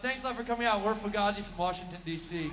Thanks a lot for coming out. We're Fugazi from Washington, D.C.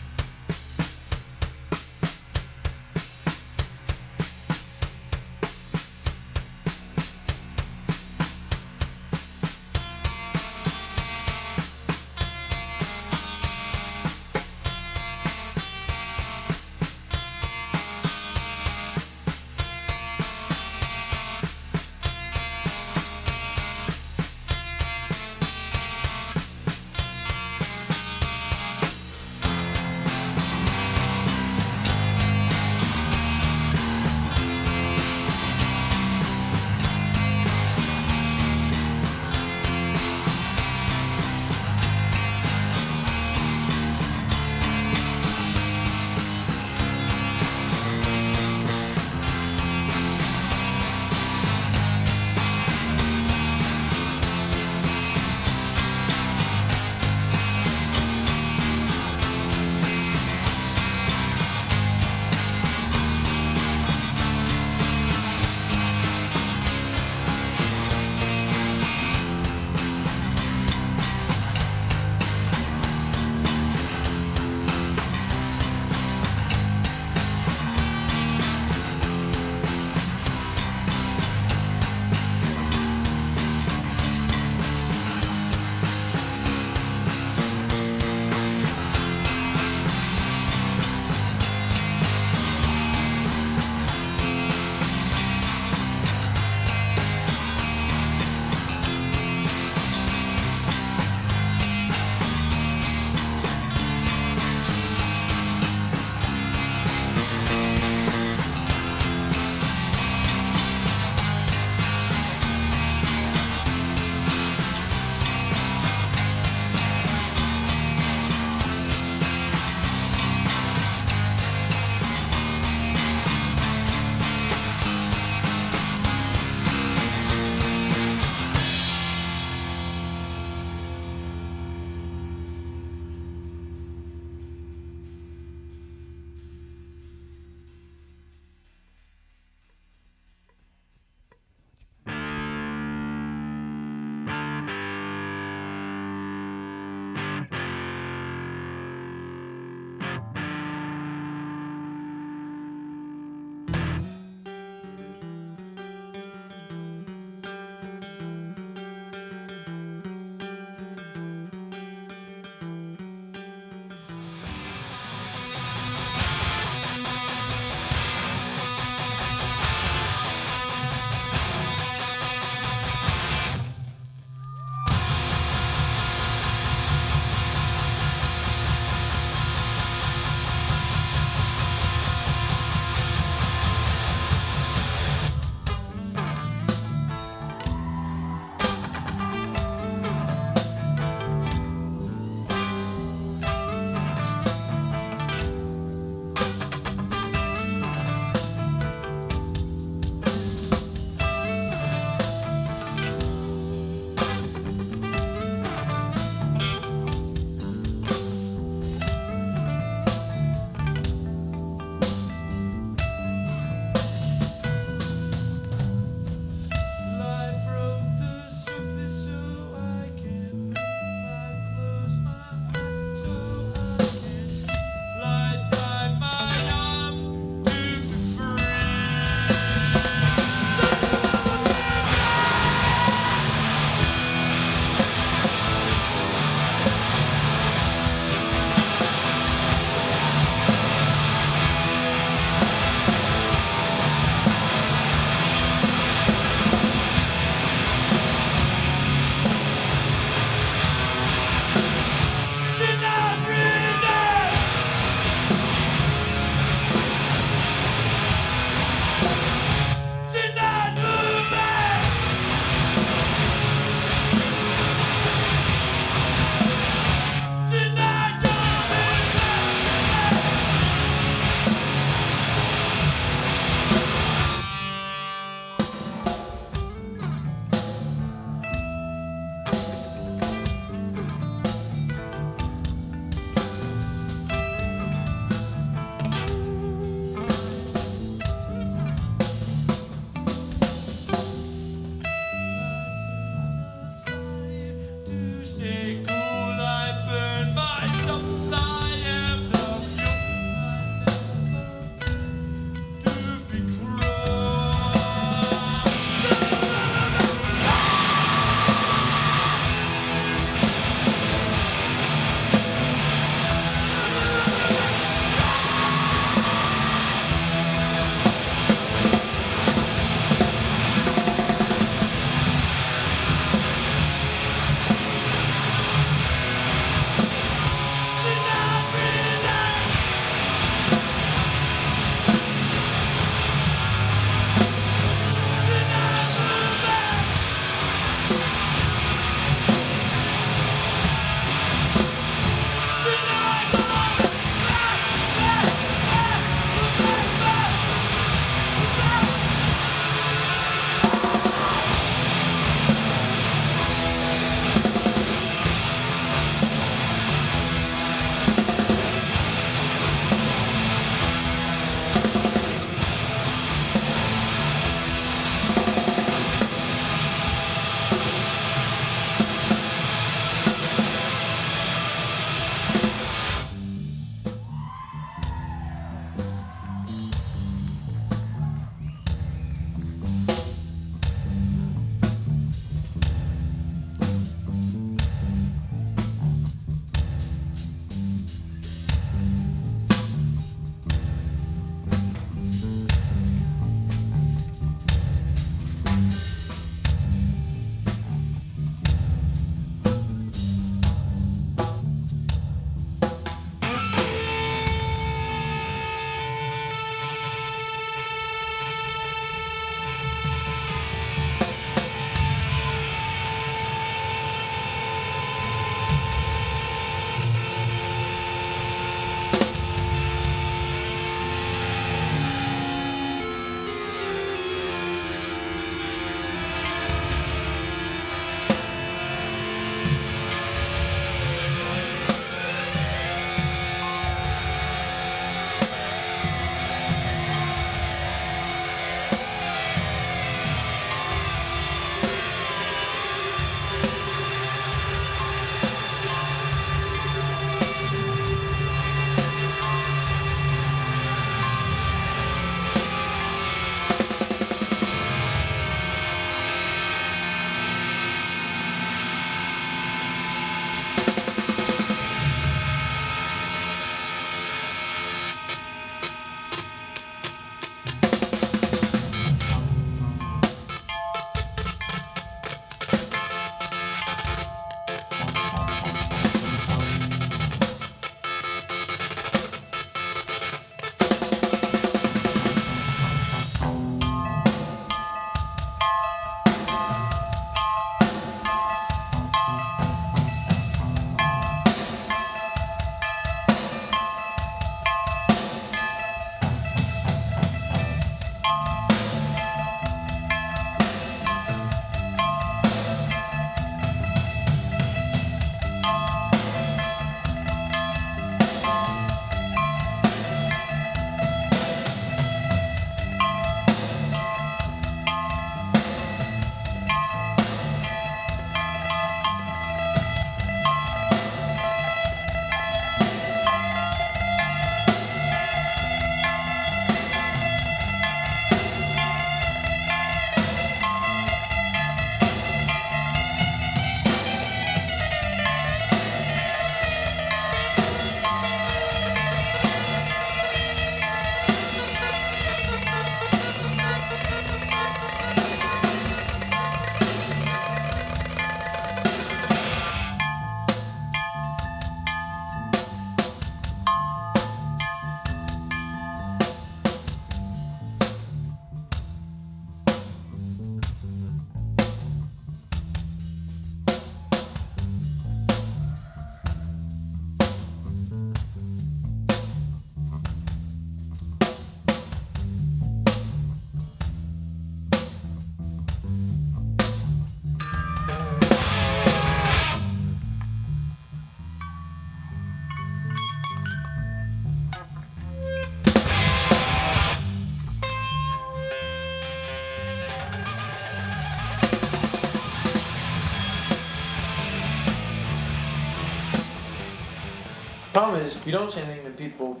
Problem is, if you don't say anything, then people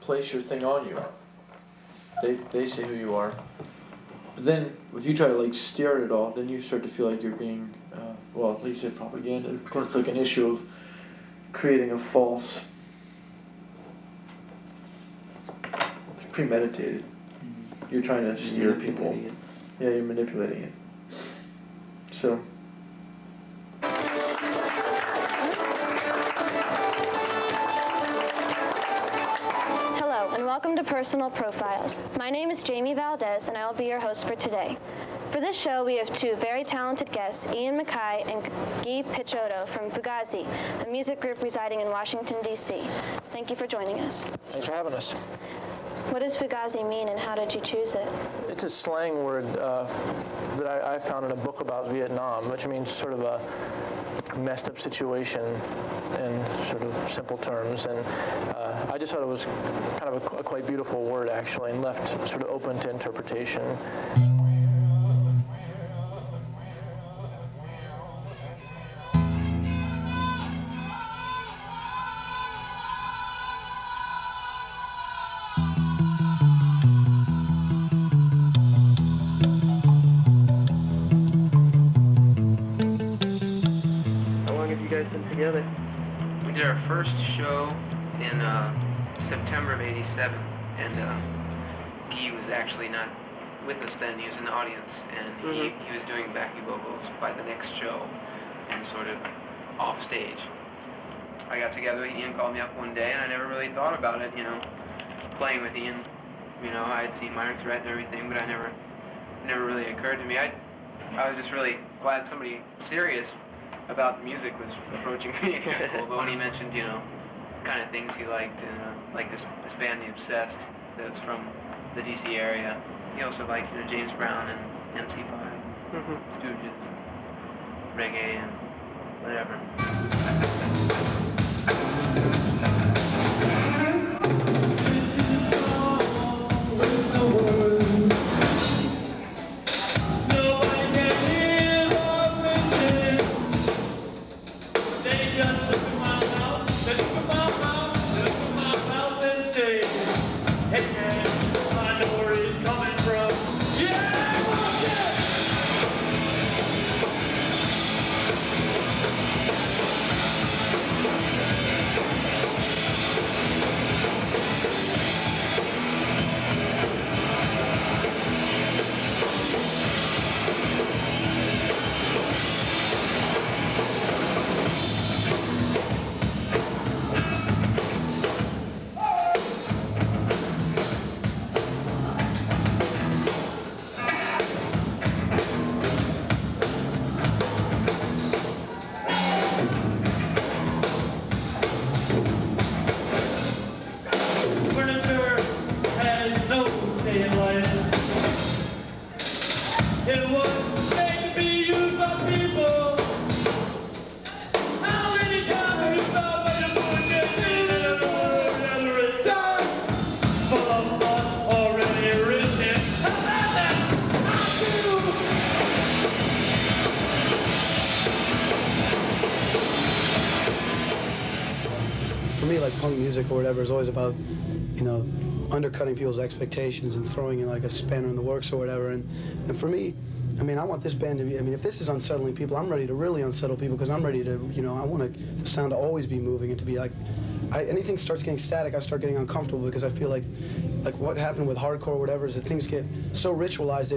place your thing on you. They say who you are. But then, if you try to like steer it all, then you start to feel like you're being, well, at least it's propaganda. Of course, like an issue of creating a false. It's premeditated. You're trying to steer people. Yeah, you're manipulating it. So. Welcome to Personal Profiles. My name is Jamie Valdez, and I will be your host for today. For this show, we have two very talented guests, Ian Mackay and Guy Picciotto from Fugazi, a music group residing in Washington, D.C. Thank you for joining us. Thanks for having us. What does Fugazi mean, and how did you choose it? It's a slang word that I found in a book about Vietnam, which means sort of a messed up situation in sort of simple terms, and I just thought it was kind of a quite beautiful word, actually, and left sort of open to interpretation. Together. We did our first show in September of '87, and Guy was actually not with us then. He was in the audience, and he was doing backing vocals by the next show and sort of off stage. I got together with Ian, called me up one day, and I never really thought about it, playing with Ian. I had seen Minor Threat and everything, but I never really occurred to me. I was just really glad somebody serious about music was approaching me at school, but when he mentioned, the kind of things he liked, and like this band, The Obsessed, that's from the DC area. He also liked, James Brown and MC5, and Stooges, and reggae, and whatever. Punk music or whatever is always about, undercutting people's expectations and throwing in like a spanner in the works or whatever. And for me, I want this band to be, if this is unsettling people, I'm ready to really unsettle people, because I'm ready to, I want the sound to always be moving and to be like, anything starts getting static, I start getting uncomfortable, because I feel like what happened with hardcore or whatever is that things get so ritualized,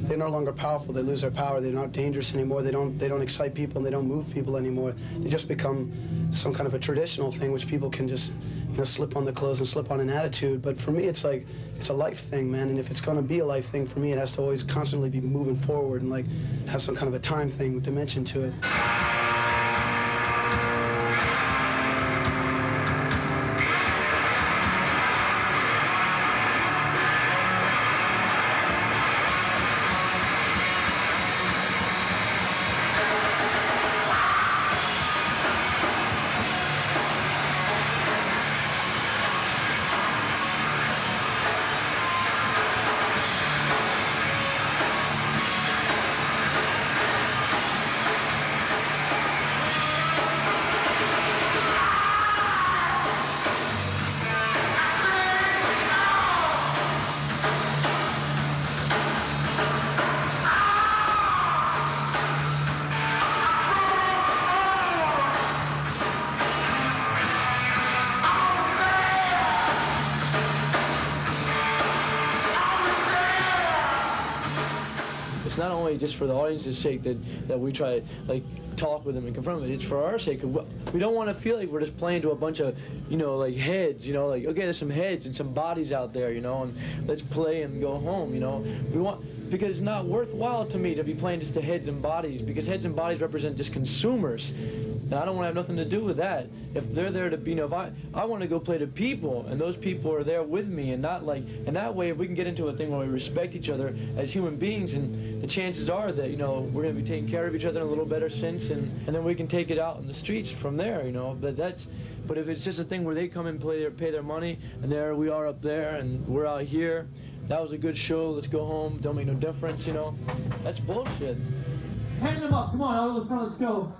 they're no longer powerful, they lose their power, they're not dangerous anymore, they don't excite people, and they don't move people anymore. They just become some kind of a traditional thing which people can just, slip on the clothes and slip on an attitude. But for me, it's like, it's a life thing, man, and if it's gonna be a life thing, for me, it has to always constantly be moving forward and like have some kind of a time thing, dimension to it. only just for the audience's sake that we try like talk with them and confront them. It's for our sake. We don't want to feel like we're just playing to a bunch of, like heads, like, okay, there's some heads and some bodies out there, and let's play and go home, because it's not worthwhile to me to be playing just to heads and bodies, because heads and bodies represent just consumers. And I don't want to have nothing to do with that. If they're there to be, if I want to go play to people, and those people are there with me, and not and that way, if we can get into a thing where we respect each other as human beings, and the chances are that, we're going to be taking care of each other in a little better sense, and then we can take it out in the streets from there, but if it's just a thing where they come and pay their money, and there we are up there, and we're out here, that was a good show, let's go home, don't make no difference, that's bullshit. Hand them up, come on, out of the front, let's go.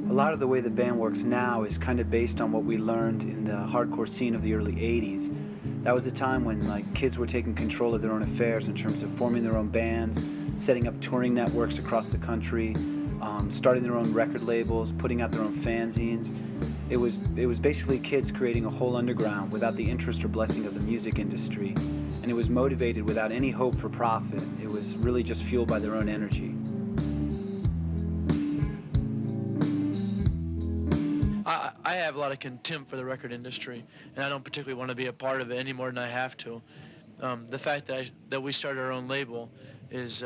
A lot of the way the band works now is kind of based on what we learned in the hardcore scene of the early 80s. That was a time when kids were taking control of their own affairs in terms of forming their own bands, setting up touring networks across the country, starting their own record labels, putting out their own fanzines. It was basically kids creating a whole underground without the interest or blessing of the music industry. And it was motivated without any hope for profit. It was really just fueled by their own energy. I have a lot of contempt for the record industry, and I don't particularly want to be a part of it any more than I have to. The fact that we started our own label is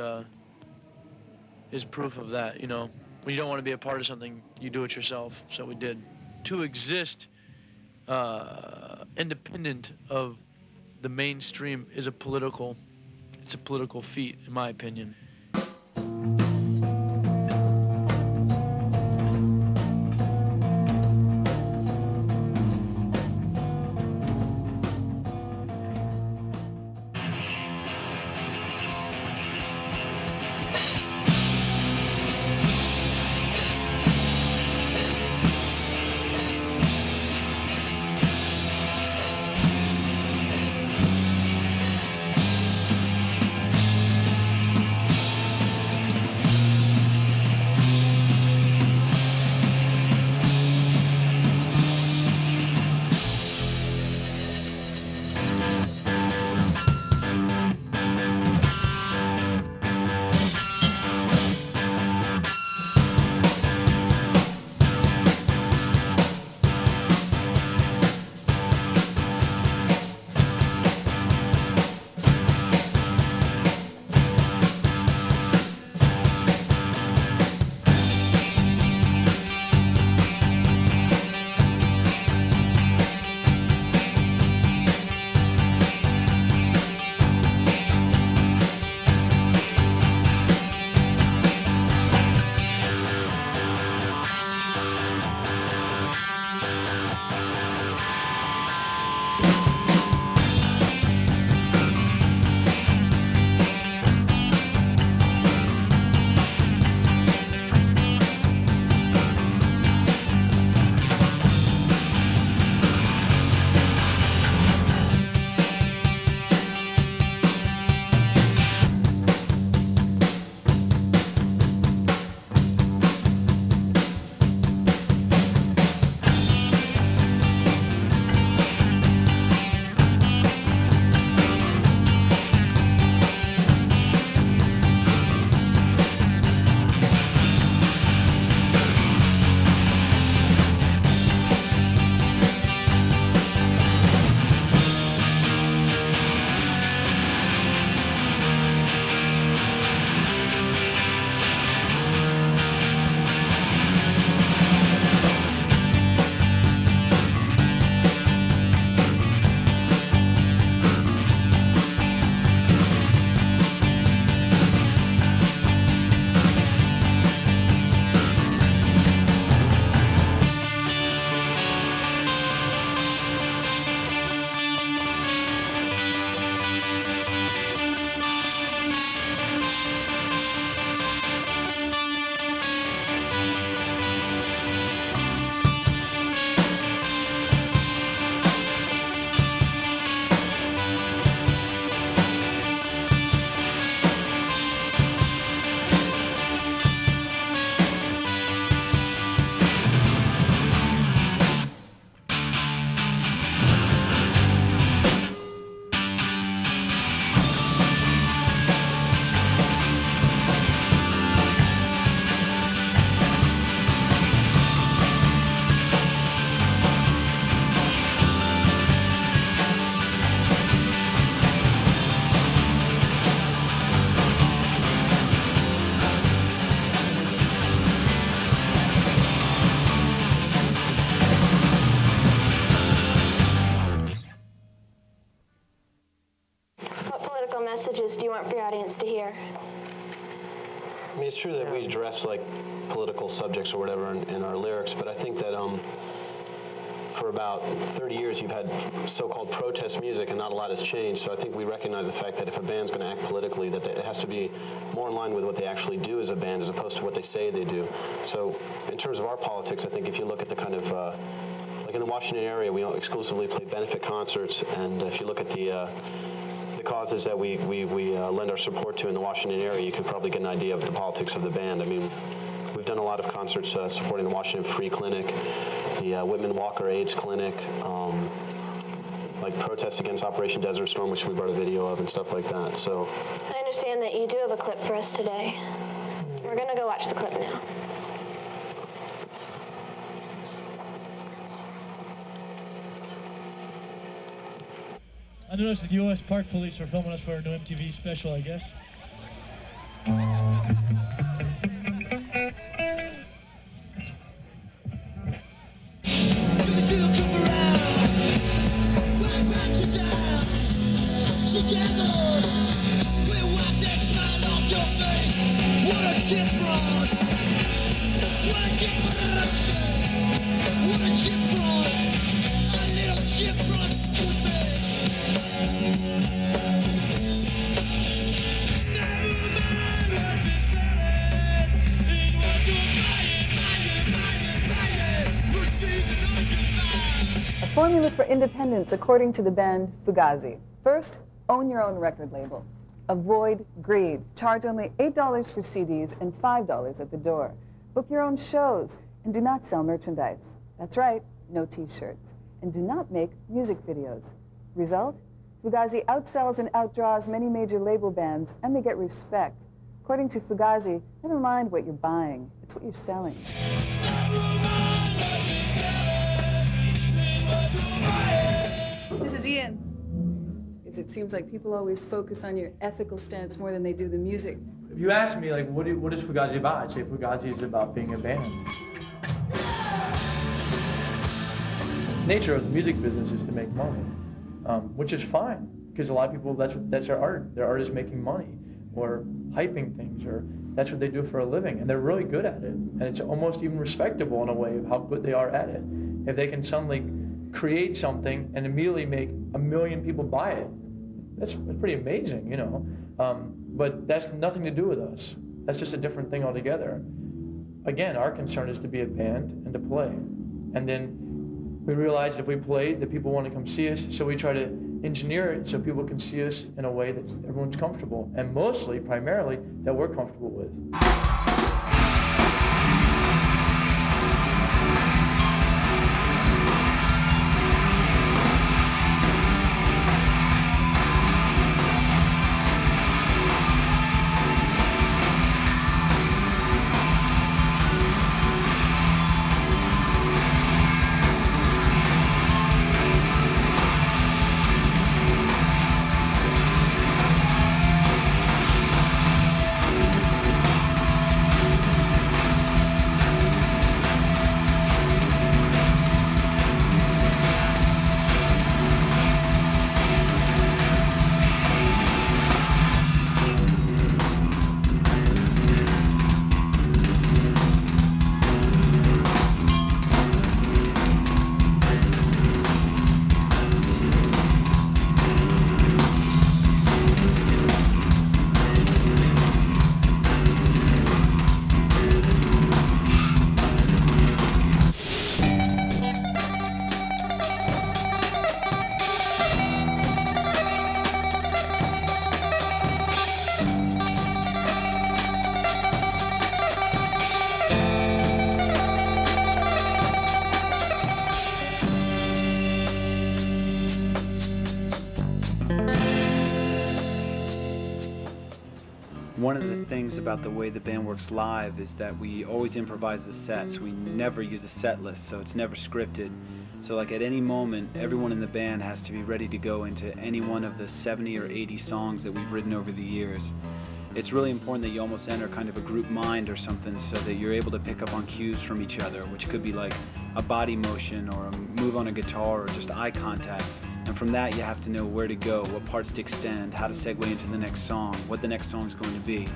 proof of that. When you don't want to be a part of something, you do it yourself. So we did. To exist independent of the mainstream is a political feat, in my opinion. do you want for your audience to hear? I mean, it's true that we address like political subjects or whatever in our lyrics, but I think that for about 30 years you've had so-called protest music and not a lot has changed. So I think we recognize the fact that if a band's going to act politically, that it has to be more in line with what they actually do as a band as opposed to what they say they do. So in terms of our politics, I think if you look at the kind of like in the Washington area, we exclusively play benefit concerts, and if you look at the causes that we lend our support to in the Washington area, you could probably get an idea of the politics of the band. I mean, we've done a lot of concerts supporting the Washington Free Clinic, the Whitman Walker AIDS Clinic, like protests against Operation Desert Storm, which we brought a video of and stuff like that. So I understand that you do have a clip for us today. We're gonna go watch the clip now. I noticed the U.S. Park Police are filming us for our new MTV special, I guess. Formula for independence according to the band Fugazi. First, own your own record label. Avoid greed. Charge only $8 for CDs and $5 at the door. Book your own shows and do not sell merchandise. That's right, no t-shirts. And do not make music videos. Result? Fugazi outsells and outdraws many major label bands, and they get respect. According to Fugazi, never mind what you're buying, it's what you're selling. This is Ian. Because it seems like people always focus on your ethical stance more than they do the music. If you ask me, like, what is Fugazi about? I'd say Fugazi is about being a band. Nature of the music business is to make money, which is fine, because a lot of people, that's their art. Their art is making money, or hyping things, or that's what they do for a living, and they're really good at it. And it's almost even respectable in a way of how good they are at it. If they can suddenly create something and immediately make 1 million people buy it, that's pretty amazing, you know. But that's nothing to do with us. That's just a different thing altogether. Again, our concern is to be a band and to play. And then we realize if we play, that people want to come see us, so we try to engineer it so people can see us in a way that everyone's comfortable, and mostly, primarily, that we're comfortable with. One of the things about the way the band works live is that we always improvise the sets. We never use a set list, so it's never scripted. So like at any moment, everyone in the band has to be ready to go into any one of the 70 or 80 songs that we've written over the years. It's really important that you almost enter kind of a group mind or something so that you're able to pick up on cues from each other, which could be like a body motion or a move on a guitar or just eye contact. And from that, you have to know where to go, what parts to extend, how to segue into the next song, what the next song is going to be.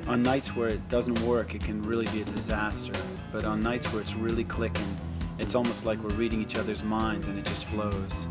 On nights where it doesn't work, it can really be a disaster. But on nights where it's really clicking, it's almost like we're reading each other's minds and it just flows.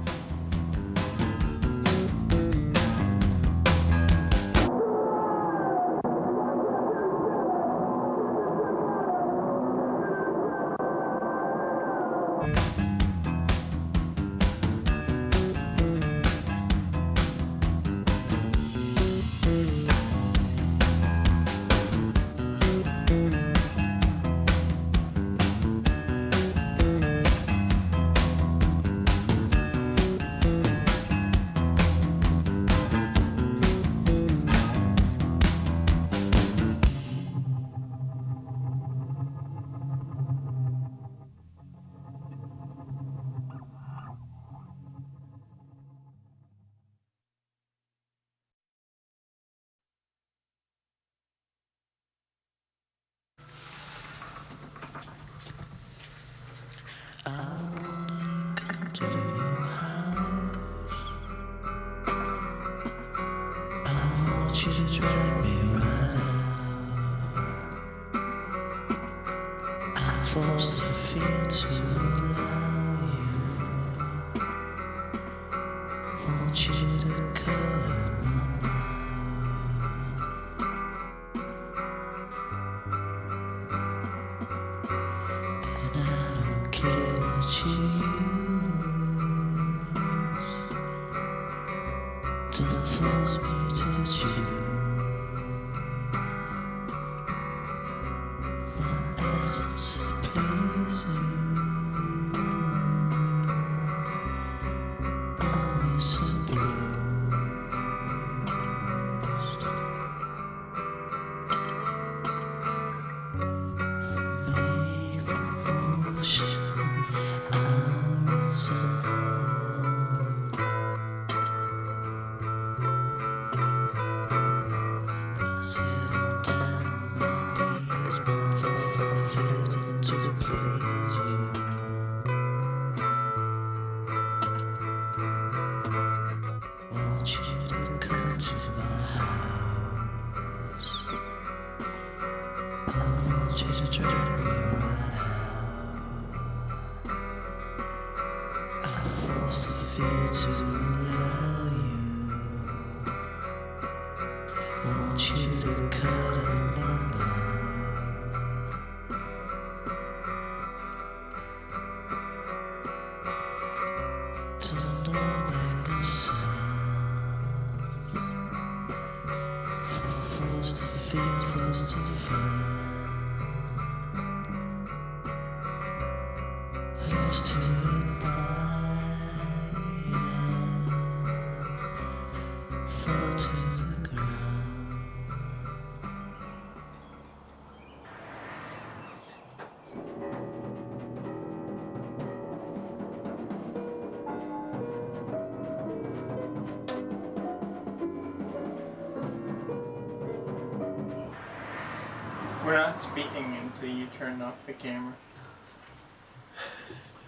We're not speaking until you turn off the camera.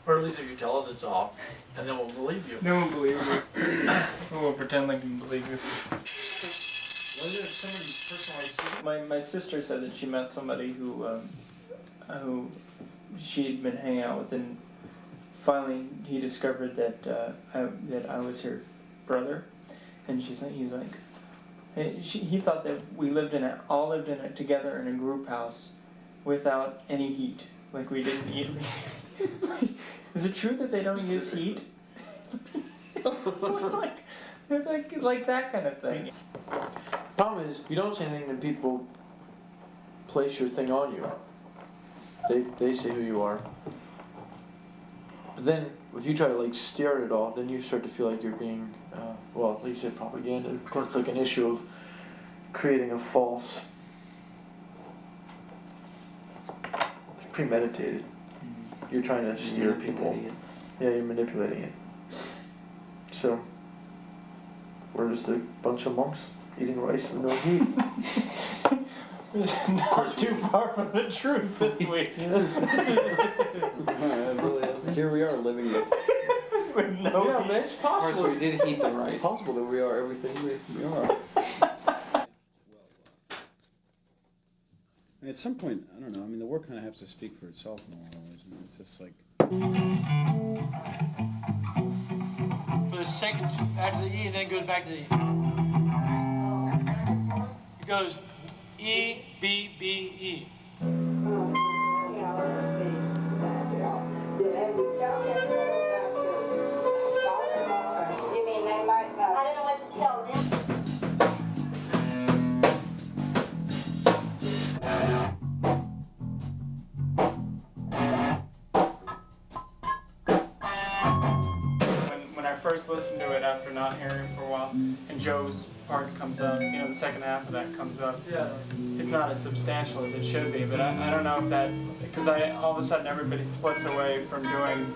Or at least if you tell us it's off, and then we'll believe you. No one believes you. We'll pretend like we believe you. Was it somebody's personal My sister said that she met somebody who she had been hanging out with, and finally he discovered that I was her brother, and he's like. He thought that we all lived in it together in a group house without any heat. Like we didn't eat. Is it true that they don't use heat? like that kind of thing. Problem is, you don't say anything when people place your thing on you. They say who you are. But then, if you try to like steer it off, then you start to feel like you're being, well, at least propaganda. Of course, like an issue of creating a false. It's premeditated. You're trying to steer people. Yeah, you're manipulating it. So, we're just a bunch of monks eating rice with no heat. Not too far from the truth this week. Here we are living the with no Yeah, heat. man, it's possible. Of course, we did heat the rice. It's possible that we are everything we are. At some point, I don't know. I mean, the work kind of has to speak for itself in a lot of ways. I mean, it's just like. For the second, after the E, and then it goes back to the E. It goes E, B, B, E. I don't know what to tell them. When I first listened to it after not hearing it for a while, and Joe's part comes up, you know, the second half of that comes up. Yeah. It's not as substantial as it should be, but I don't know if that, because all of a sudden everybody splits away from doing,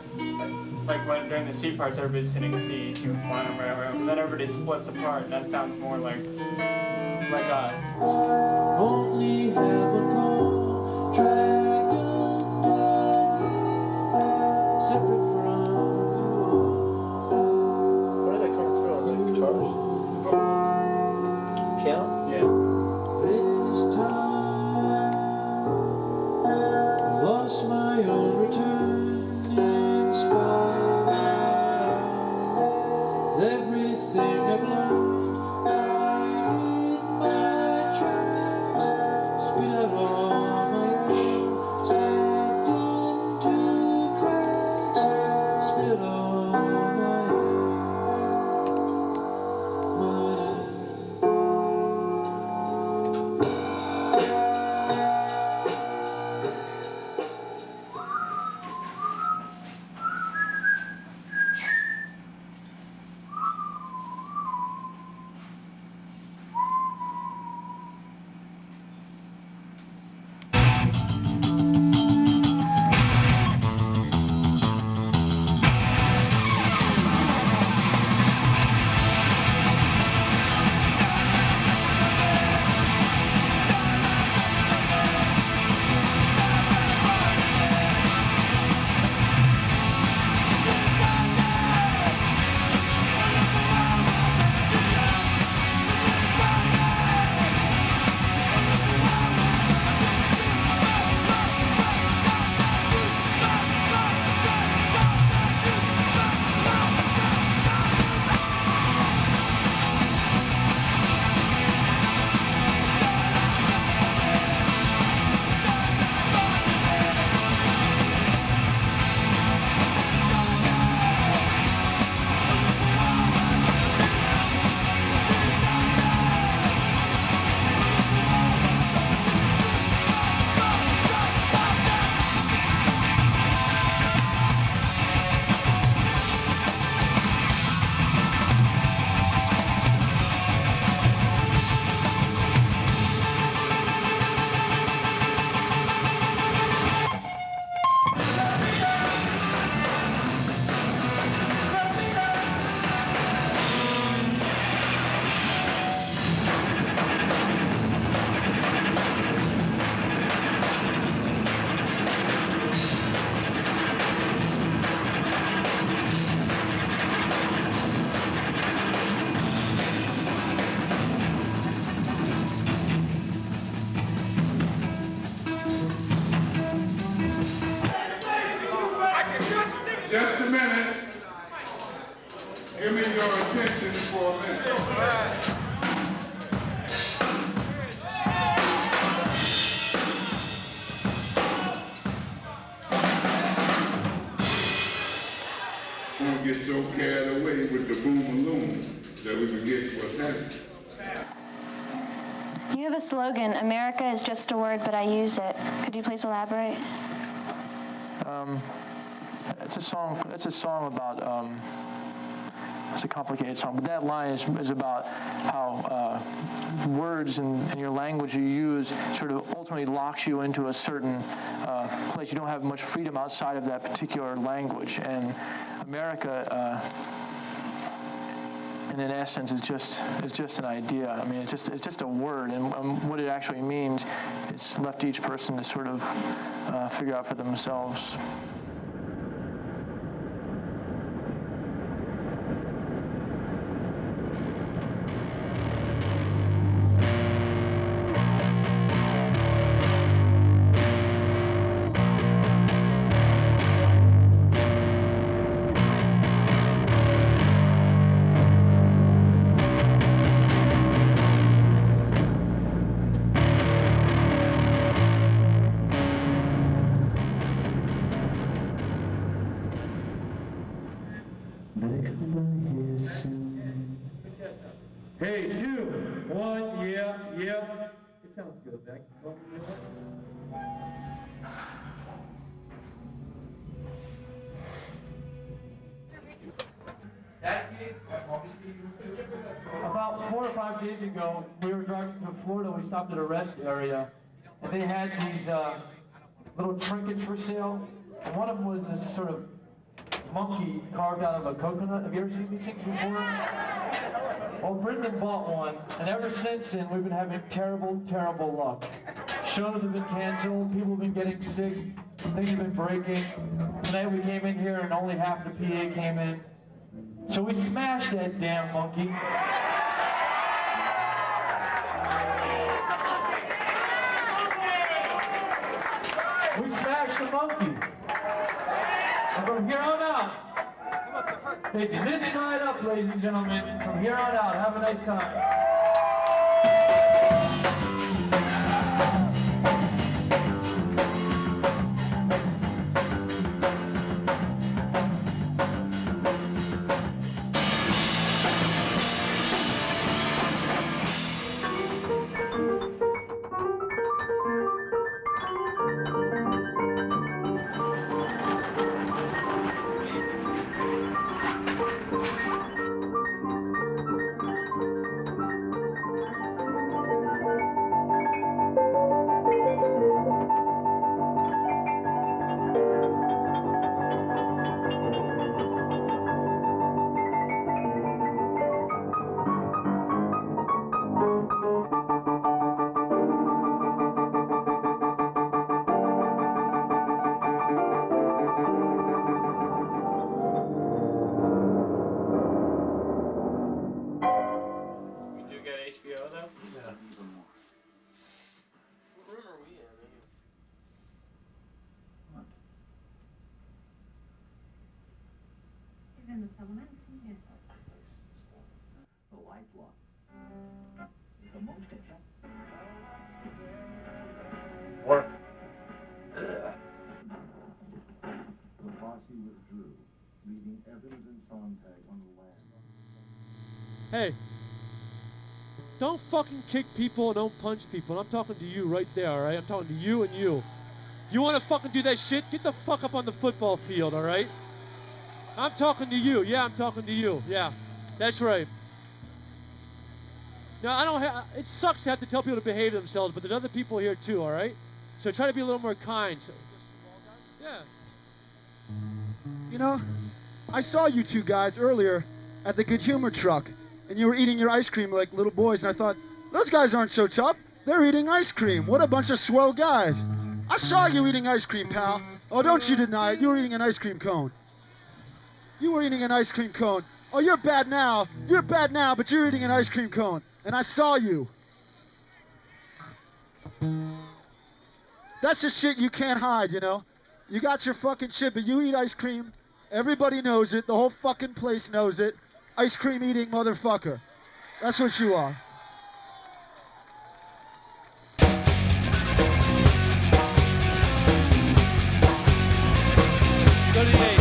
like when during the C parts, everybody's hitting C, and then everybody splits apart, and that sounds more like us. Only heaven call, dragon separate from you. Where did that come through on the guitars? Piano? Yeah. This time, I lost my own returning spine. Everything I've learned, I in my tracks, spit out all my own, slipped into cracks, spit all my own. Just a minute. Give me your attention for a minute. We don't get so carried away with the boom and loom that we forget what's happening. You have a slogan, America is just a word, but I use it. Could you please elaborate? It's a song about. It's a complicated song, but that line is about how words and your language you use sort of ultimately locks you into a certain place. You don't have much freedom outside of that particular language, and America, in essence, is just an idea. I mean, it's just a word, and what it actually means, it's left to each person to sort of figure out for themselves. Hey, 2, 1, yeah. It sounds good, Beck. About 4 or 5 days ago, we were driving through Florida. We stopped at a rest area, and they had these little trinkets for sale. And one of them was this sort of monkey carved out of a coconut. Have you ever seen these things before? Well, Brendan bought one, and ever since then, we've been having terrible, terrible luck. Shows have been canceled, people have been getting sick, things have been breaking. Tonight we came in here and only half the PA came in. So we smashed that damn monkey. We smashed the monkey. And from here on out, it's this side up, ladies and gentlemen. From here on out, have a nice time. Work. The posse withdrew, leaving Evans and Sontag on the land. Hey, don't fucking kick people and don't punch people. I'm talking to you right there, all right? I'm talking to you and you. If you want to fucking do that shit, get the fuck up on the football field, all right? I'm talking to you. Yeah, I'm talking to you. Yeah, that's right. Now, I don't have, it sucks to have to tell people to behave themselves, but there's other people here too, all right? So try to be a little more kind. Yeah. You know, I saw you two guys earlier at the Good Humor truck, and you were eating your ice cream like little boys, and I thought, those guys aren't so tough. They're eating ice cream. What a bunch of swell guys. I saw you eating ice cream, pal. Oh, don't you deny it. You were eating an ice cream cone. You were eating an ice cream cone. Oh, you're bad now. You're bad now, but you're eating an ice cream cone. And I saw you. That's the shit you can't hide, you know? You got your fucking shit, but you eat ice cream. Everybody knows it. The whole fucking place knows it. Ice cream eating motherfucker. That's what you are. Go to the eight.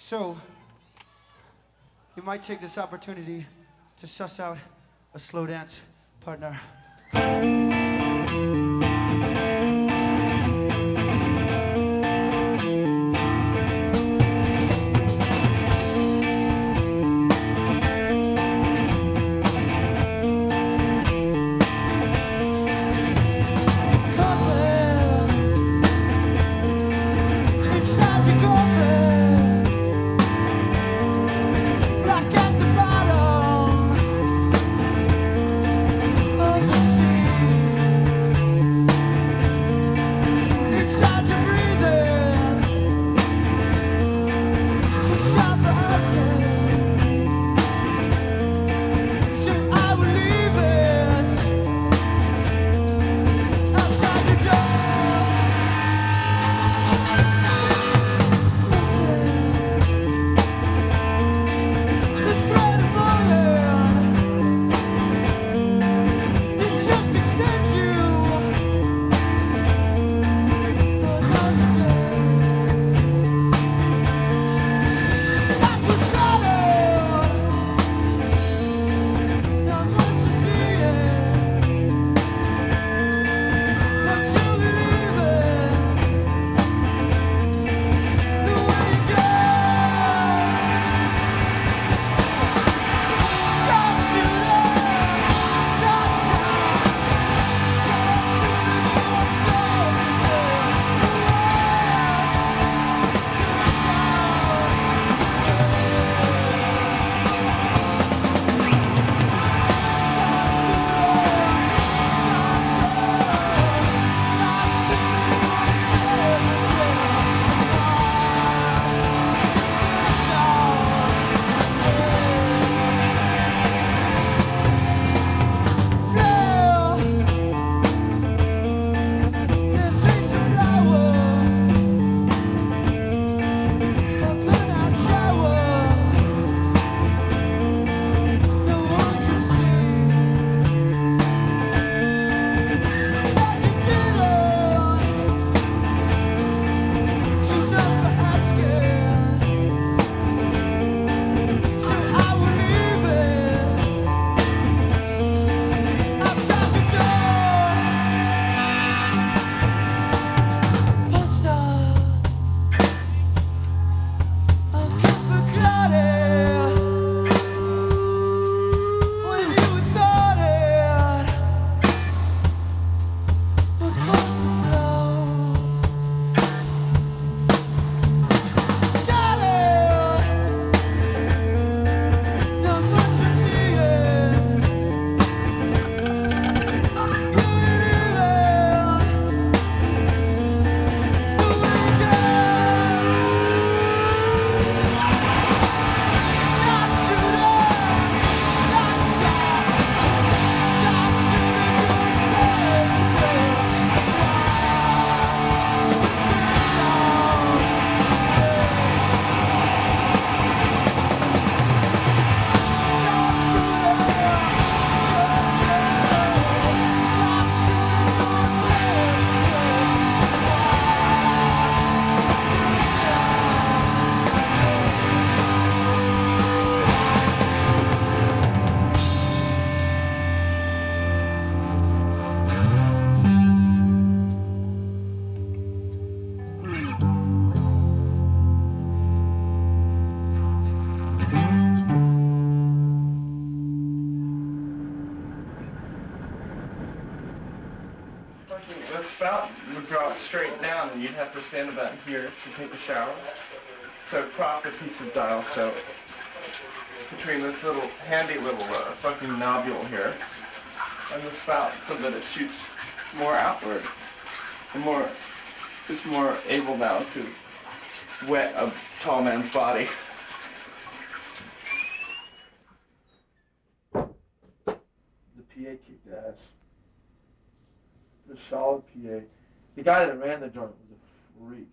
So, you might take this opportunity to suss out a slow dance partner. The spout would drop straight down and you'd have to stand about here to take a shower. So prop the pizza dial so between this little handy little fucking nobule here and the spout so that it shoots more outward and it's more able now to wet a tall man's body. The PA kicked ass. The solid PA. The guy that ran the joint was a freak.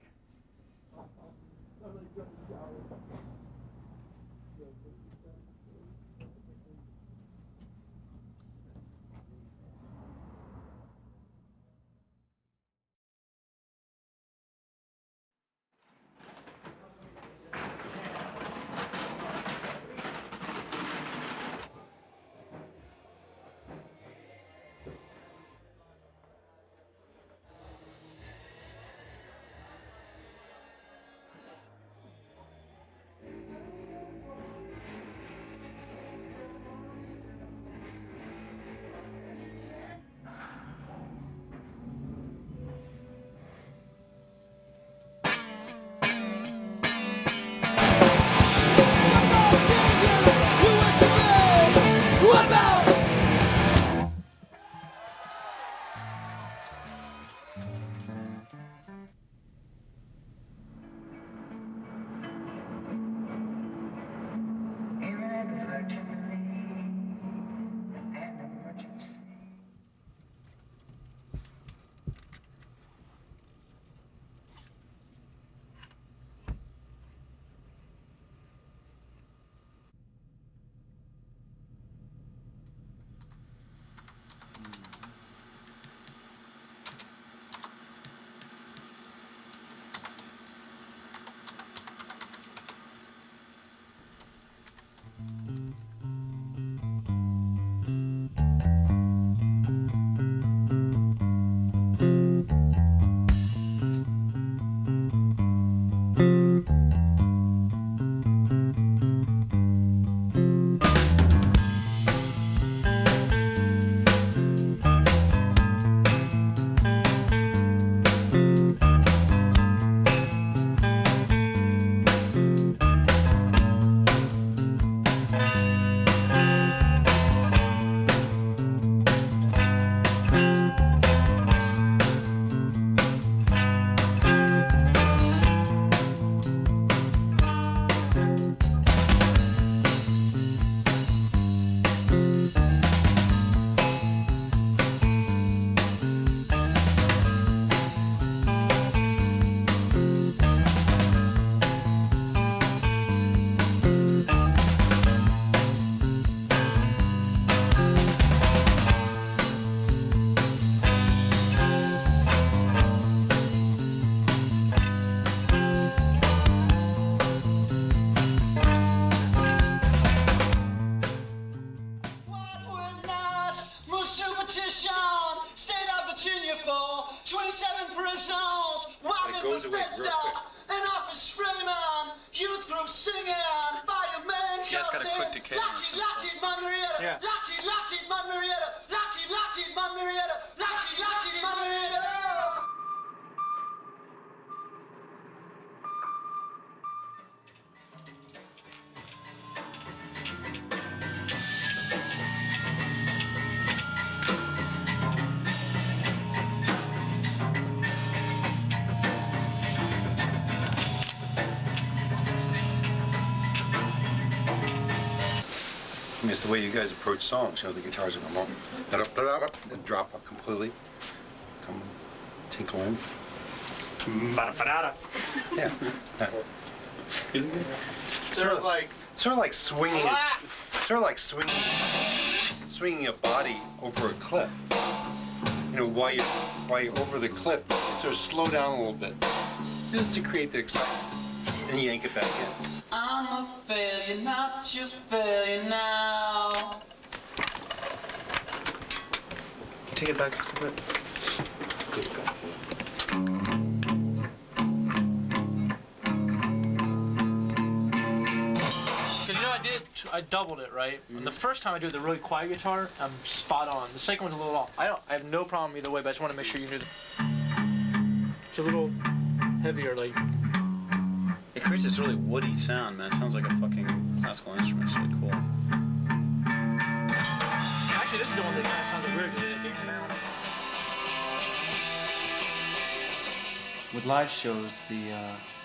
27 prisons, one in Bethesda, an office framing, youth group singing, firemen gotta click to K. Lucky, Marietta, Yeah. Lucky, Marietta, Lucky, Marietta, Lucky, Marietta. I mean, it's the way you guys approach songs. You know, the guitars are going and drop up completely, come tinkle in. Yeah. Sort of like swinging. Swinging a body over a cliff. You know, while you're over the cliff, you sort of slow down a little bit, just to create the excitement, and you yank it back in. I'm a failure, not your failure now. Take it back just a bit. Because I doubled it, right? And the first time I do the really quiet guitar, I'm spot on. The second one's a little off. I have no problem either way, but I just want to make sure you knew that. It's a little heavier, like. It creates this really woody sound, man. It sounds like a fucking classical instrument. It's really cool. Actually, this is the one that kind of sounded weird. With live shows, the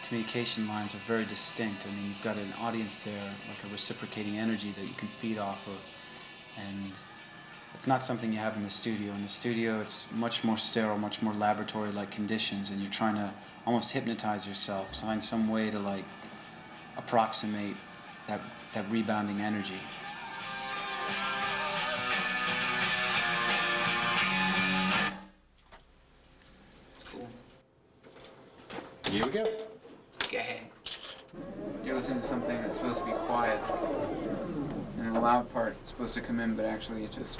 communication lines are very distinct. I mean, you've got an audience there, like a reciprocating energy that you can feed off of. And it's not something you have in the studio. In the studio, it's much more sterile, much more laboratory-like conditions, and you're trying to almost hypnotize yourself, find some way to like approximate that rebounding energy. It's cool. Here we go. Go ahead. You're listening to something that's supposed to be quiet, and the loud part is supposed to come in, but actually it just.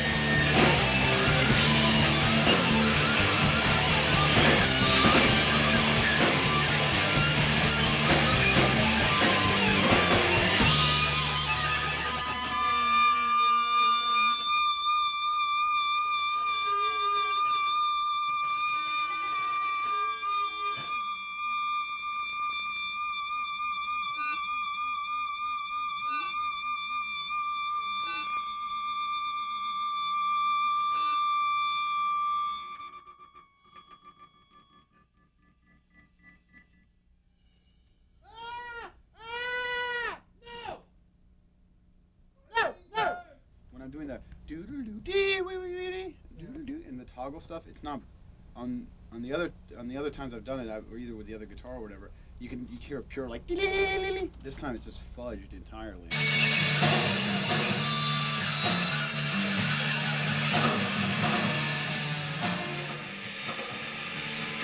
When I'm doing that do-do-do-dee-wee-wee-dee, and the toggle stuff, it's not on the other times I've done it, or either with the other guitar or whatever, you hear a pure like this time it's just fudged entirely.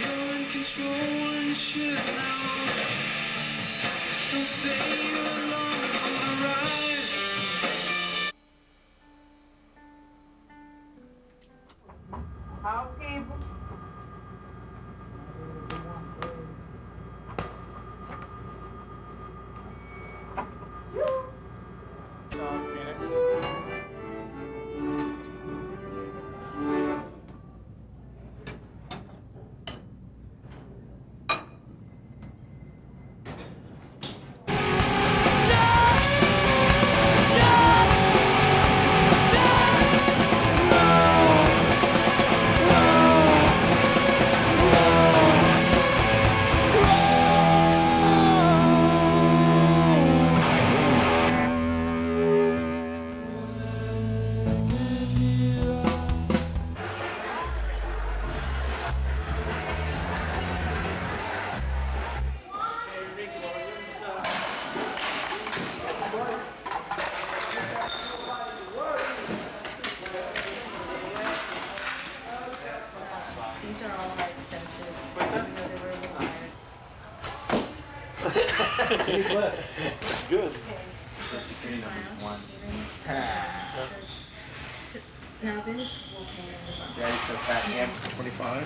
You're in control and you should know. Don't say you're alone for the ride. These are all our expenses. What's that? Even though they were required. Good. Okay. Social Security number is 1. This Now this will pay in the bump. Daddy said back amp for 25.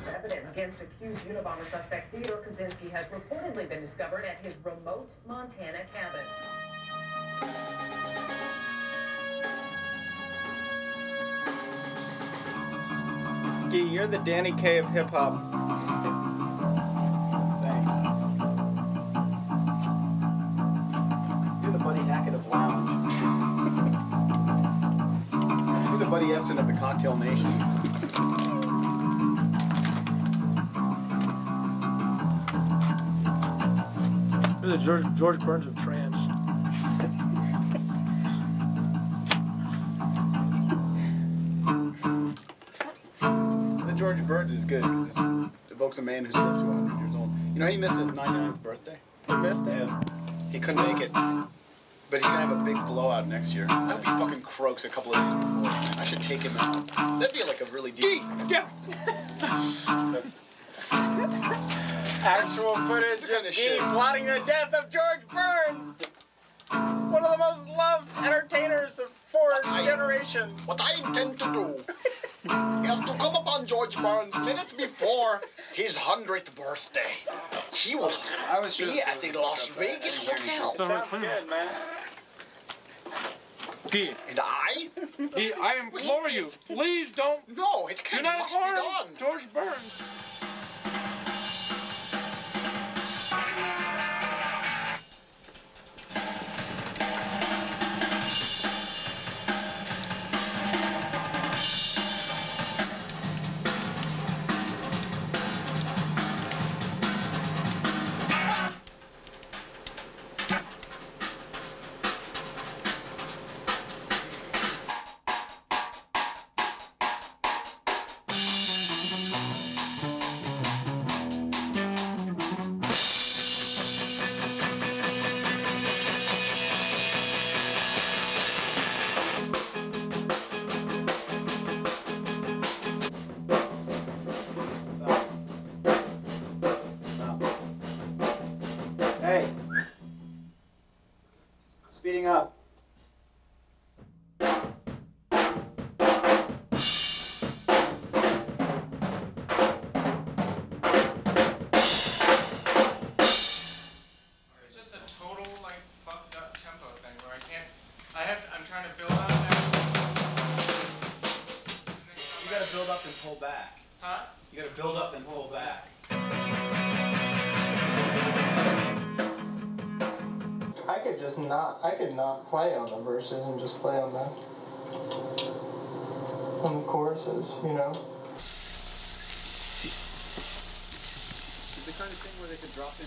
Evidence against accused Unabomber suspect Theodore Kaczynski has reportedly been discovered at his remote Montana cabin. Gee, you're the Danny Kaye of hip hop. You're the Buddy Hackett of lounge. You're the Buddy Epson of the Cocktail Nation. You're the George Burns of trance. The George Burns is good because it evokes a man who's lived to 100 years old. You know, he missed his 99th birthday. He missed it. He couldn't make it. But he's gonna have a big blowout next year. I hope he fucking croaks a couple of days before. I should take him out. That'd be like a really deep. Yeah. Actual footage of Guy plotting the death of George Burns. One of the most loved entertainers of four generations. What I intend to do is to come upon George Burns minutes before his 100th birthday. He will be at the Las Vegas Hotel. Sounds good, man. Guy. And I? Guy, I implore you, please don't. No, it do not must be harm done. George Burns. gotta build up and pull back. Huh? You gotta build up and pull back. I could not play on the verses and just play on the choruses, you know? It's the kind of thing where they could drop in.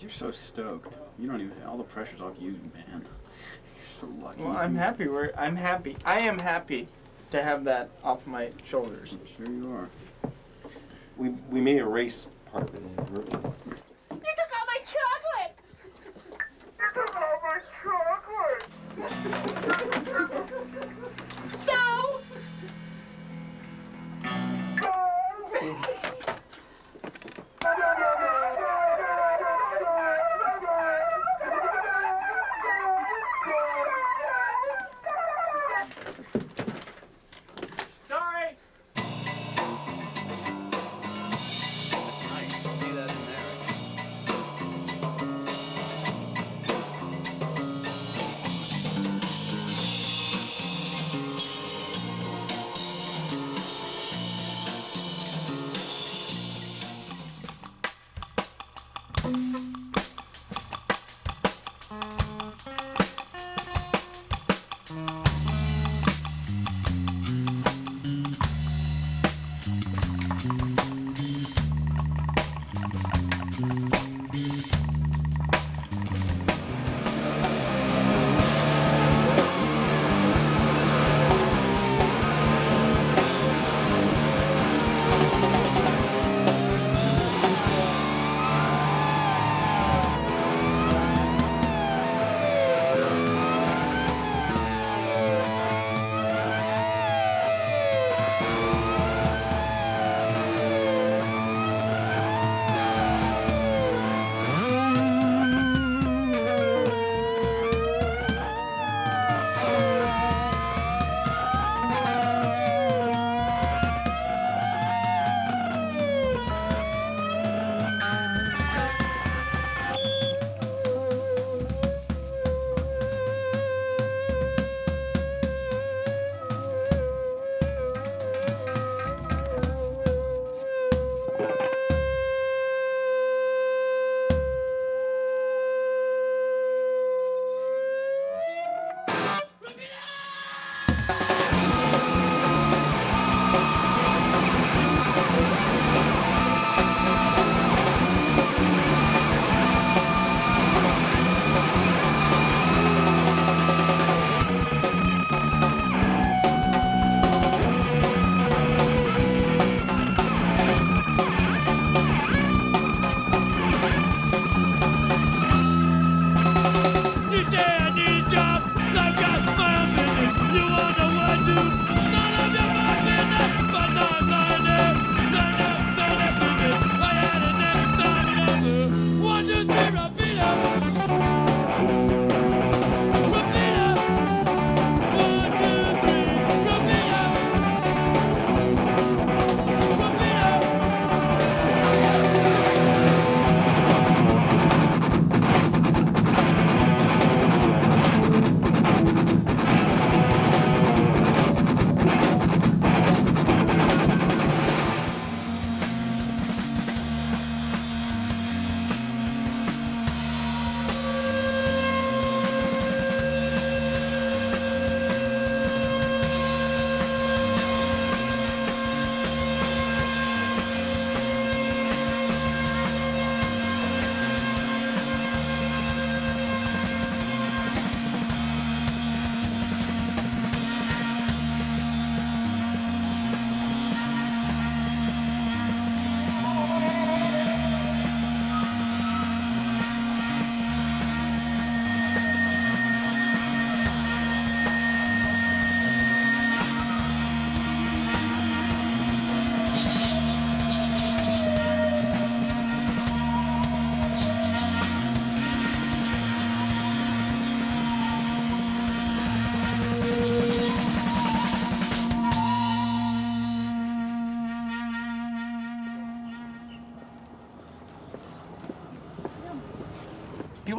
You're so stoked. You don't even, all the pressure's off you, man. You're so lucky. Well, I'm happy. I am happy to have that off my shoulders. Sure you are. We may erase part of it inadvertently. You took all my chocolate! You took all my chocolate! So? Sorry!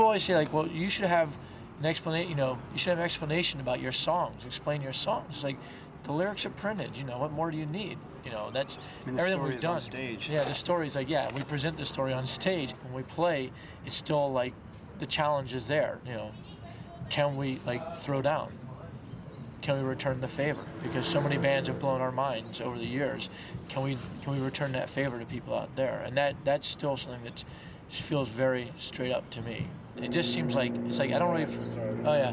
people always say like, well, you should have an explanation. You should have an explanation about your songs. Explain your songs. It's like the lyrics are printed. What more do you need? That's everything we've done. On stage. Yeah, the story's like, we present the story on stage. When we play, it's still like the challenge is there. Can we like throw down? Can we return the favor? Because so many bands have blown our minds over the years. Can we return that favor to people out there? And that's still something that feels very straight up to me. It just seems like I don't really. Oh yeah.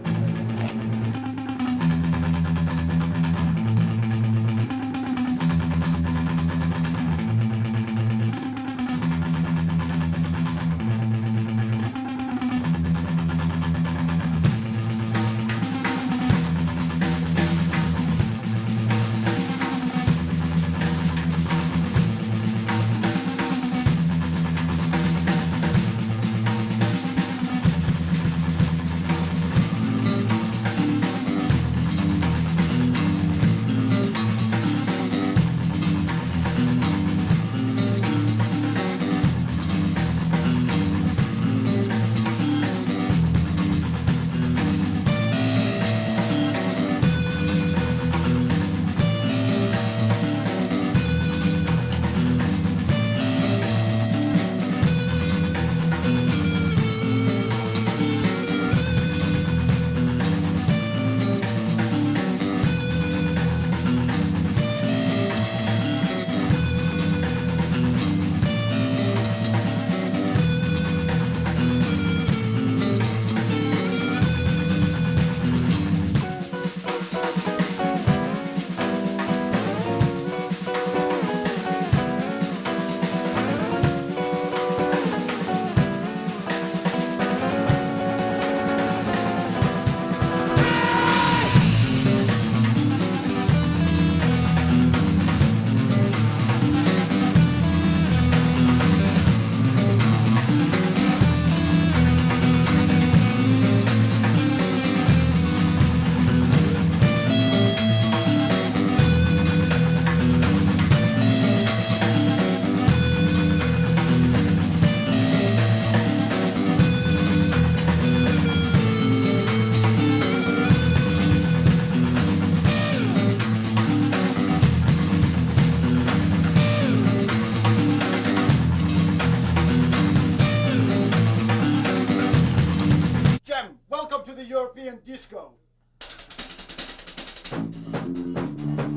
European disco.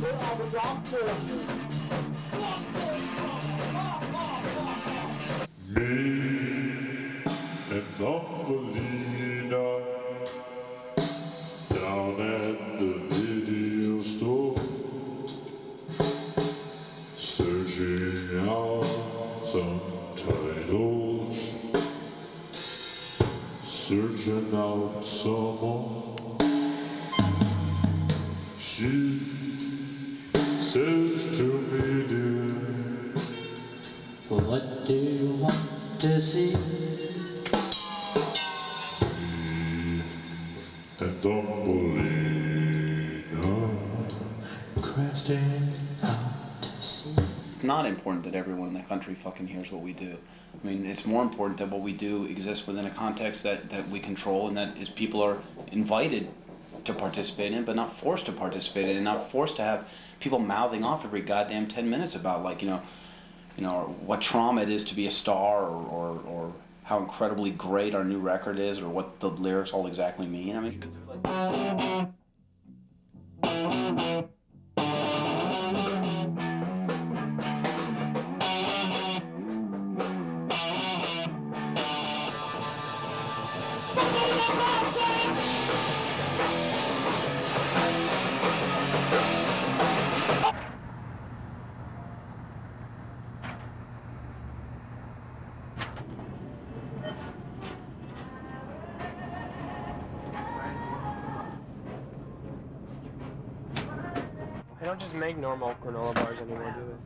Where are the dark forces? Me and Thumbelina down at the video store, searching out some titles, searching out someone. She says to me, dear, what do you want to see? Me and Thumbelina crashing out to sea. It's not important that everyone in the country fucking hears what we do. I mean, it's more important that what we do exists within a context that we control, and that is people are invited to participate in, but not forced to participate in, and not forced to have people mouthing off every goddamn 10 minutes about, like, you know, what trauma it is to be a star, or how incredibly great our new record is, or what the lyrics all exactly mean. I mean, They don't just make normal granola bars anymore, do they?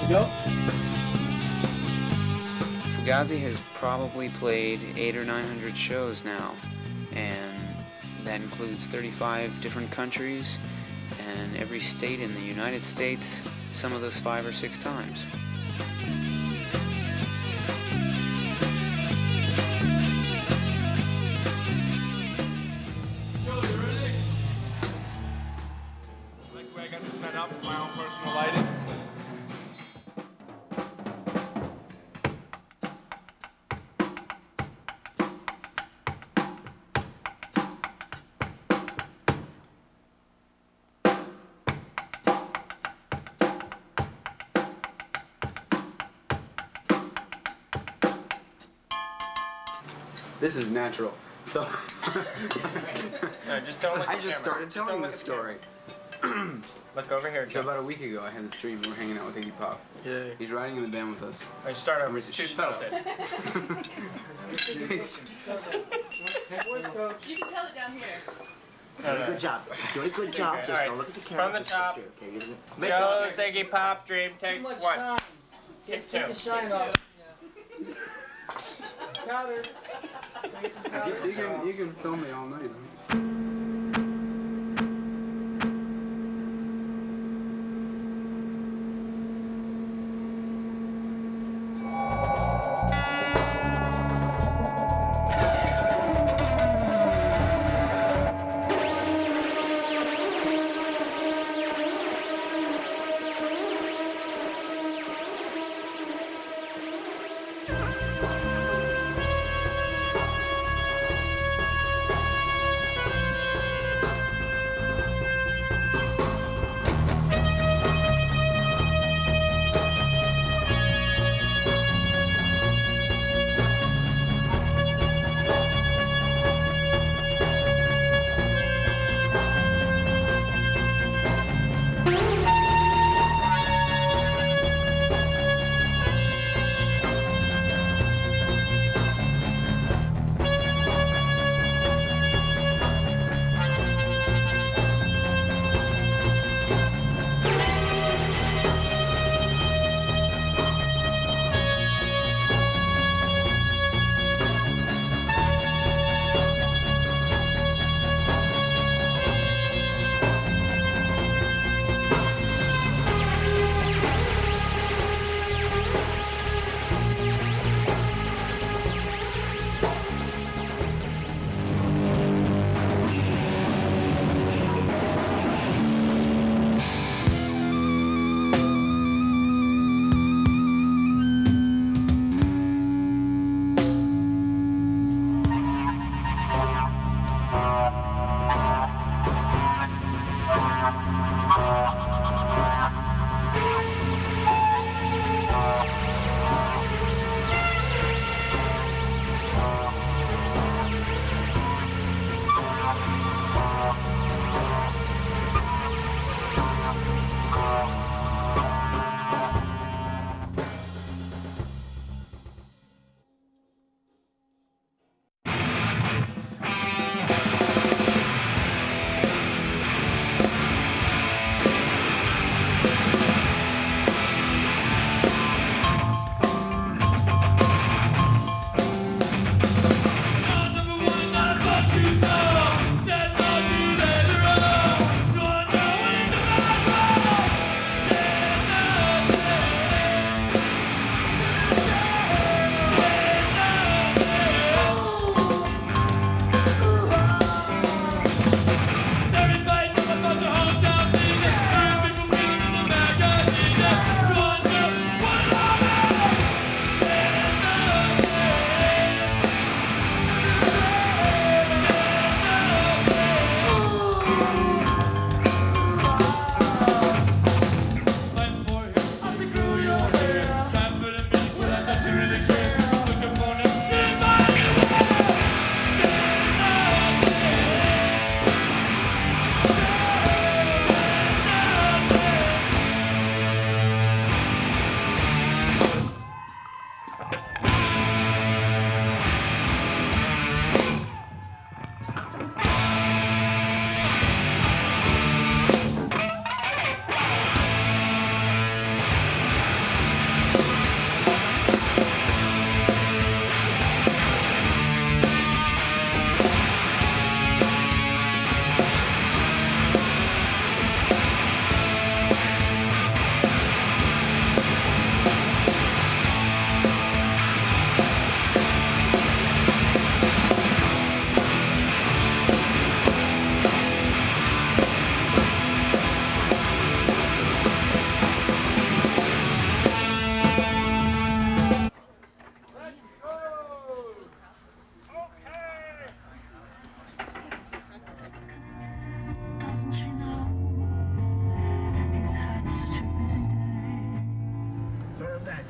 Go. Fugazi has probably played 800 or 900 shows now, and that includes 35 different countries and every state in the United States, some of those 5 or 6 times. Like where I got to set up my own personal lighting. This is natural. So No, just don't look I at just camera. started telling this story. Look over here. So about a week ago, I had this dream. We were hanging out with Iggy Pop. Yeah. He's riding in the band with us. I start over. And we're It's too shut up. stilted. You can tell it down here. Good job. Doing a good job. Okay, Just all don't right. look at the camera. From the Just go top. straight, okay? You're gonna- Joe, Ziggy Pop, Dream, take one. Take two. Take the shine off. Powder. You can film me all night.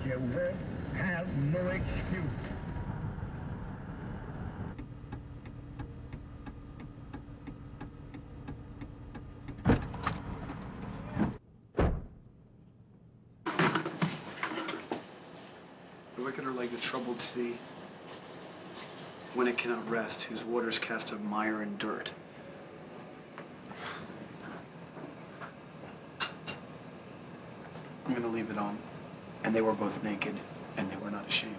You won't have no excuse. The wicked are like the troubled sea, when it cannot rest, whose waters cast up mire and dirt. I'm gonna leave it on. And they were both naked, and they were not ashamed.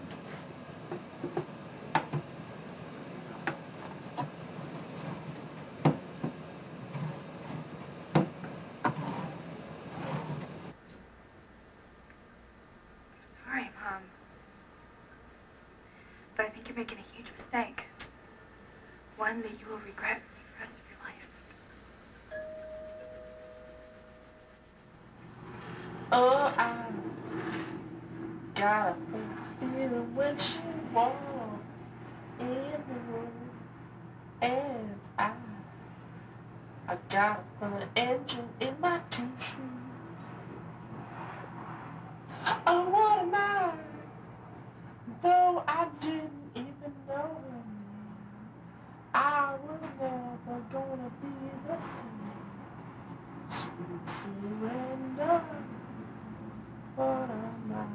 Sorry, Mom. But I think you're making a huge mistake. One that you will regret for the rest of your life. Oh, I got a feeling when she walked in the room, and I got a fun engine in my two shoes. Oh, what a night! Though I didn't even know her name, I was never gonna be the same. Sweet surrender, what a night.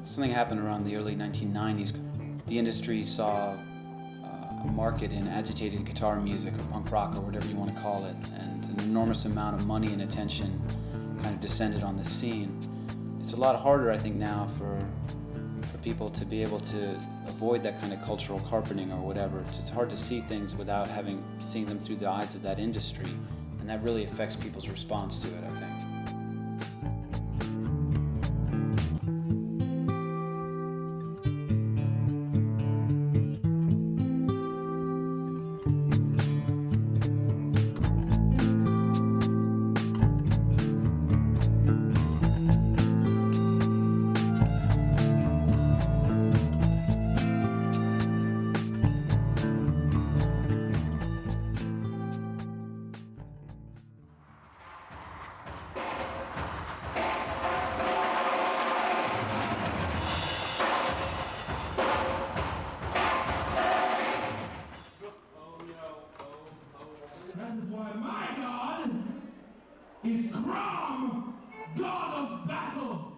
Something happened around the early 1990s. The industry saw a market in agitated guitar music, or punk rock, or whatever you want to call it, and an enormous amount of money and attention kind of descended on the scene. It's a lot harder, I think, now for people to be able to avoid that kind of cultural carpeting or whatever. It's hard to see things without seeing them through the eyes of that industry, and that really affects people's response to it, I think. is Crom, God of Battle.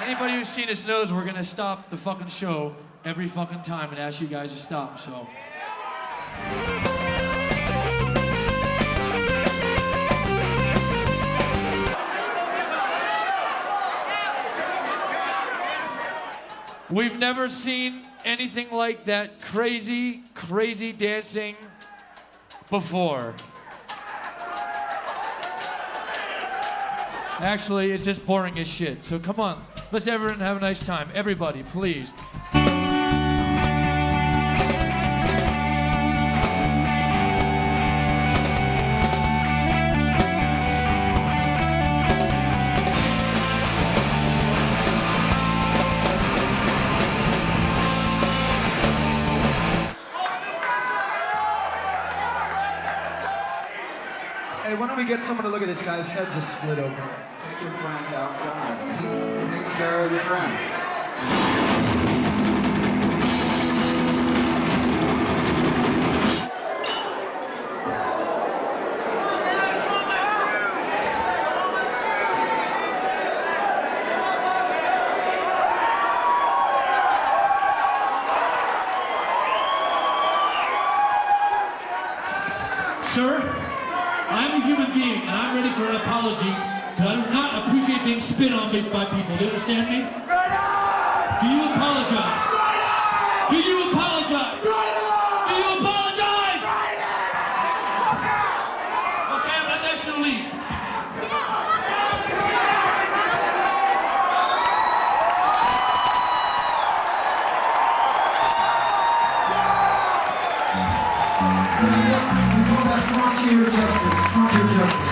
Anybody who's seen us knows we're gonna stop the fucking show every fucking time and ask you guys to stop, so. We've never seen anything like that crazy, crazy dancing before. Actually, it's just boring as shit, so come on. Let's everyone have a nice time. Everybody, please. get someone to look at this guy's head just split open. Take your friend outside. Take care of your friend. Sir, I'm a human being, and I'm ready for an apology, because I do not appreciate being spit on by people. Do you understand me? Do you apologize? Do you apologize? Do you apologize? Okay, I'm not asking to leave. Frontier justice. Frontier justice.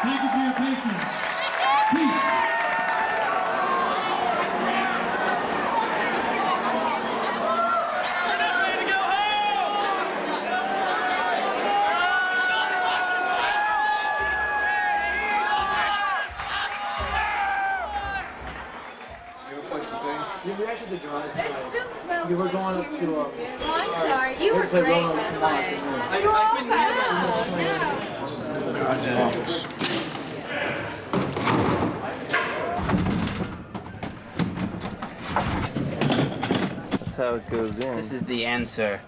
Thank you for your patience. Peace. We actually did drive It still smells We were like going up to, Oh, I'm sorry. You were play great, Rono by the tomorrow way. afternoon. I couldn't hear that. That's how it goes in. This is the answer.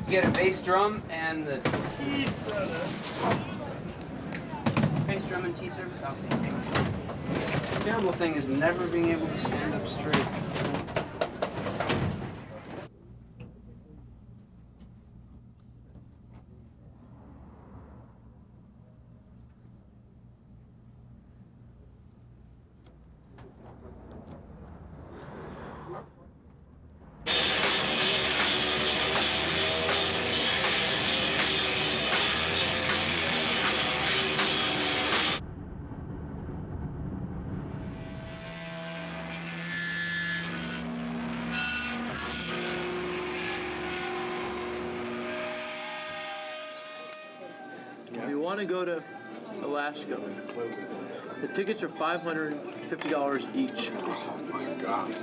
You get a bass drum and the bass drum and T service. I'll take it. The terrible thing is never being able to stand up straight. If you want to go to Alaska, the tickets are $550 each. Oh my God.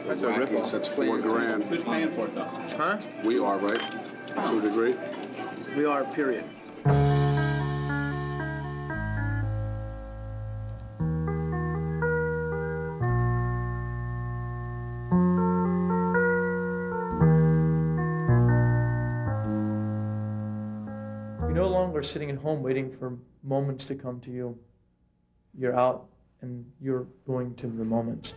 That's a ripoff. That's $4,000. Who's paying for it though? Huh? We are, right? To a degree. We are, period. You're no longer sitting at home waiting for moments to come to you. You're out and you're going to the moments.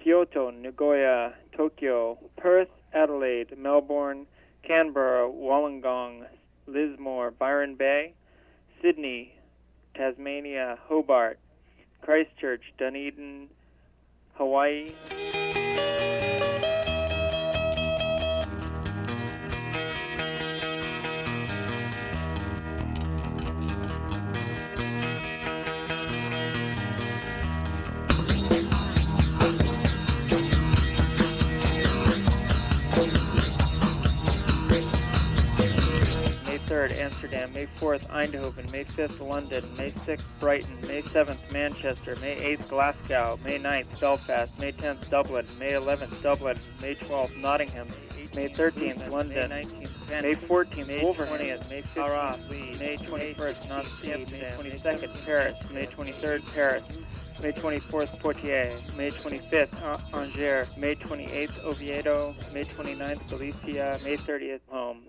Kyoto, Nagoya, Tokyo, Perth, Adelaide, Melbourne, Canberra, Wollongong, Lismore, Byron Bay, Sydney, Tasmania, Hobart, Christchurch, Dunedin, Hawaii. May 3rd, Amsterdam. May 4th, Eindhoven. May 5th, London. May 6th, Brighton. May 7th, Manchester. May 8th, Glasgow. May 9th, Belfast. May 10th, Dublin. May 11th, Dublin. May 12th, Nottingham. May 13th, London. May 19th, May 14th, May 20th, May 15th, Leeds. May 21st, Nancy. May 22nd, Paris. May 23rd, Paris. May 24th, Poitiers. May 25th, Angers. May 28th, Oviedo. May 29th, Galicia. May 30th, home.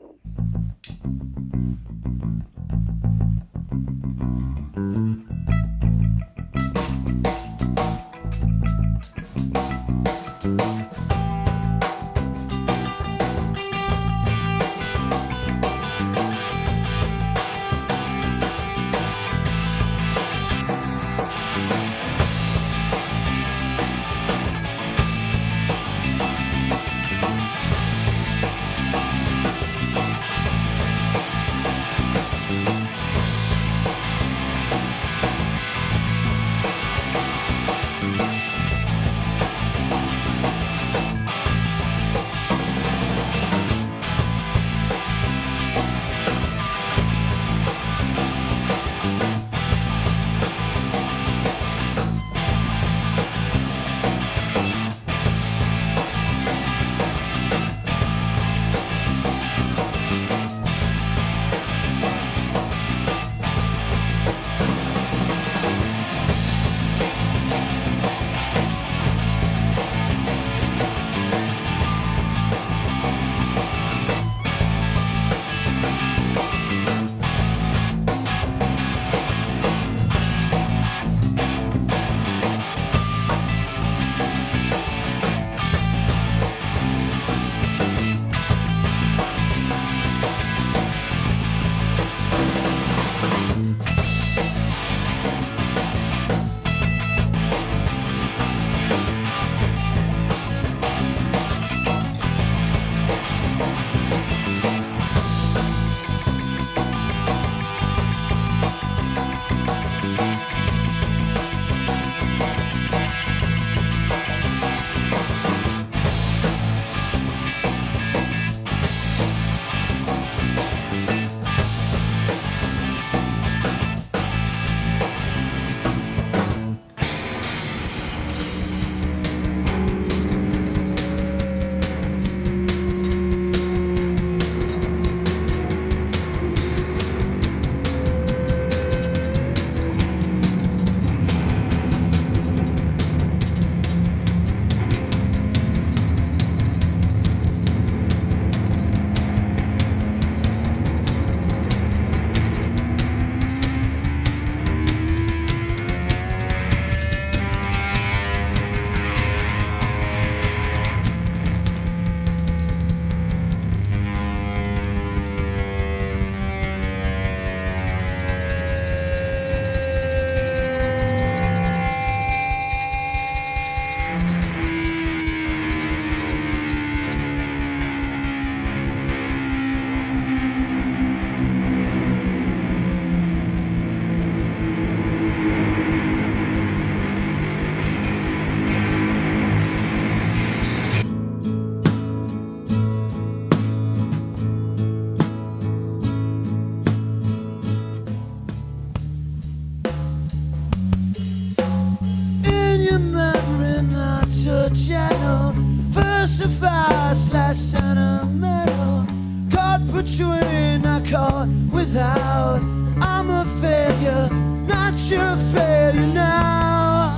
sentimental. Caught between, not caught without. I'm a failure, not your failure now.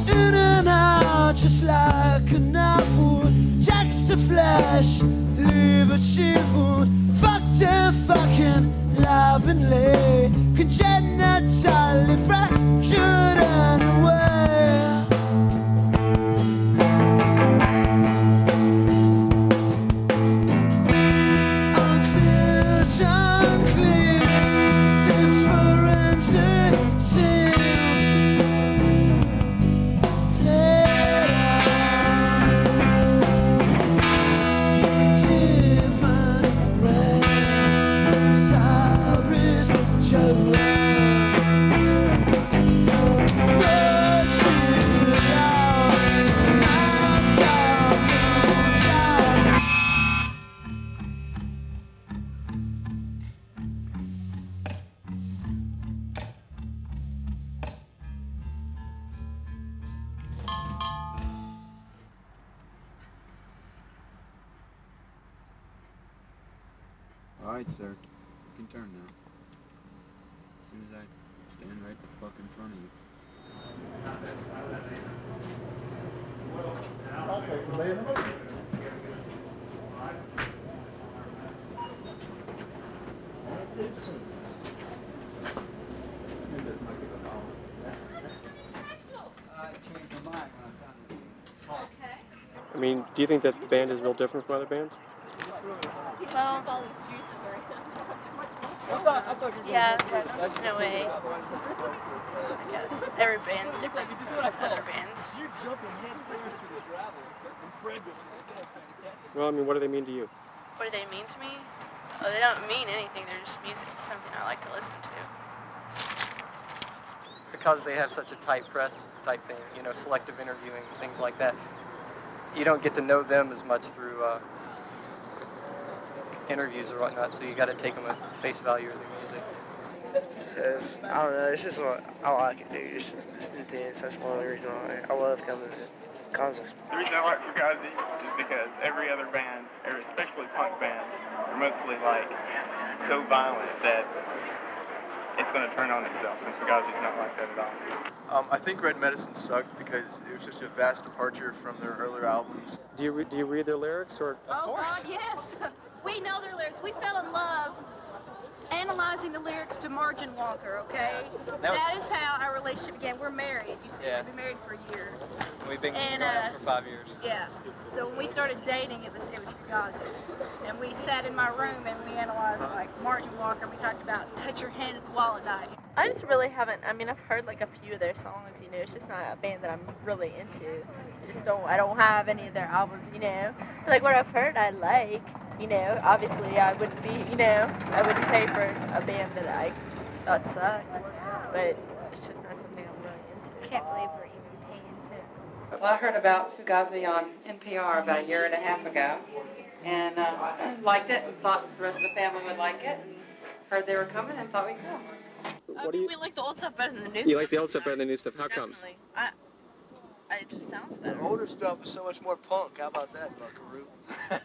In and out, just like a knife would. Text the flesh, leave a cheap wound. Fucked and fucking lovingly, congenitally fractured and away. All right, sir. You can turn now. As soon as I stand right the fuck in front of you. I mean, do you think that the band is real different from other bands? Well, yeah, in a way. I guess every band's different from other bands. Well, I mean, what do they mean to you? What do they mean to me? Oh, they don't mean anything. They're just music. It's something I like to listen to. Because they have such a tight press type thing, you know, selective interviewing, things like that. You don't get to know them as much through interviews or whatnot, so you got to take them at face value of their music. I don't know, it's just what I like it, dude. It's intense. That's one of the reasons why I love coming to concerts. The reason I like Fugazi is because every other band, or especially punk bands, are mostly like so violent that it's going to turn on itself, and Fugazi's not like that at all. I think Red Medicine sucked because it was just a vast departure from their earlier albums. Do you read their lyrics or? Of course. God, yes. We know their lyrics. We fell in love analyzing the lyrics to Margin Walker, okay? That is how our relationship began. We're married, you see. Yeah. We've been married for a year. We've been And, going for 5 years. Yeah. So when we started dating, it was Fugazi. And we sat in my room and we analyzed like Margin Walker. We talked about Touch Your Hand at the Wall at Night. I just really haven't, I mean, I've heard like a few of their songs, you know, it's just not a band that I'm really into. I don't have any of their albums, you know. But, like what I've heard I like, you know. Obviously I wouldn't be, you know, I wouldn't pay for a band that I thought sucked. But it's just not something I'm really into. I can't believe we're even paying to. Well, I heard about Fugazi on NPR about a year and a half ago, and liked it, and thought the rest of the family would like it, and heard they were coming, and thought we'd go. We like the old stuff better than the new stuff. You like the old stuff better than the new stuff? How come? Definitely. It just sounds better. The older stuff is so much more punk. How about that, Buckaroo? Is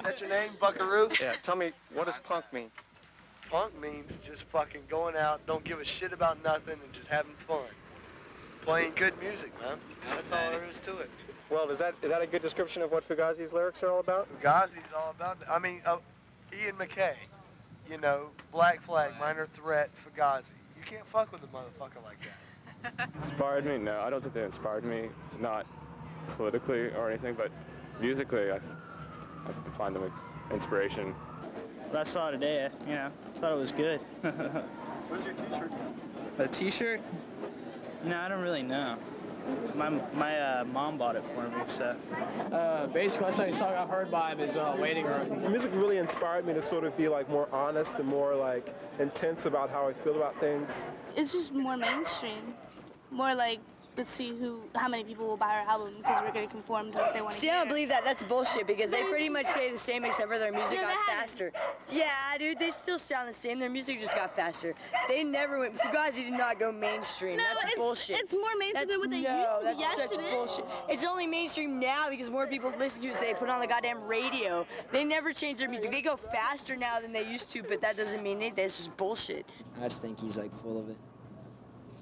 that your name, Buckaroo? Yeah, tell me, what does punk mean? Punk means just fucking going out, don't give a shit about nothing, and just having fun. Playing good music, man. That's all there is to it. Well, is that a good description of what Fugazi's lyrics are all about? Fugazi's all about, I mean, Ian MacKaye, you know, Black Flag, Minor Threat, Fugazi. You can't fuck with a motherfucker like that. Inspired me? No, I don't think they inspired me. Not politically or anything, but musically, I find them an inspiration. What I saw today, you know, thought it was good. What's your t-shirt? A t-shirt? No, I don't really know. My mom bought it for me, so. Basically, that's the only song I've heard by him is Waiting Room. The music really inspired me to sort of be like more honest and more like intense about how I feel about things. It's just more mainstream. More like, let's see how many people will buy our album because we're going to conform to what they want to hear. See, I don't believe that. That's bullshit because they pretty much say the same except for their music got faster. Yeah, dude, they still sound the same. Their music just got faster. They never went, Fugazi did not go mainstream. No, that's bullshit. It's more mainstream than what they used to. No, that's yes, such bullshit. It's only mainstream now because more people listen to it so they put on the goddamn radio. They never change their music. They go faster now than they used to, but that doesn't mean anything. It's just bullshit. I just think he's like full of it.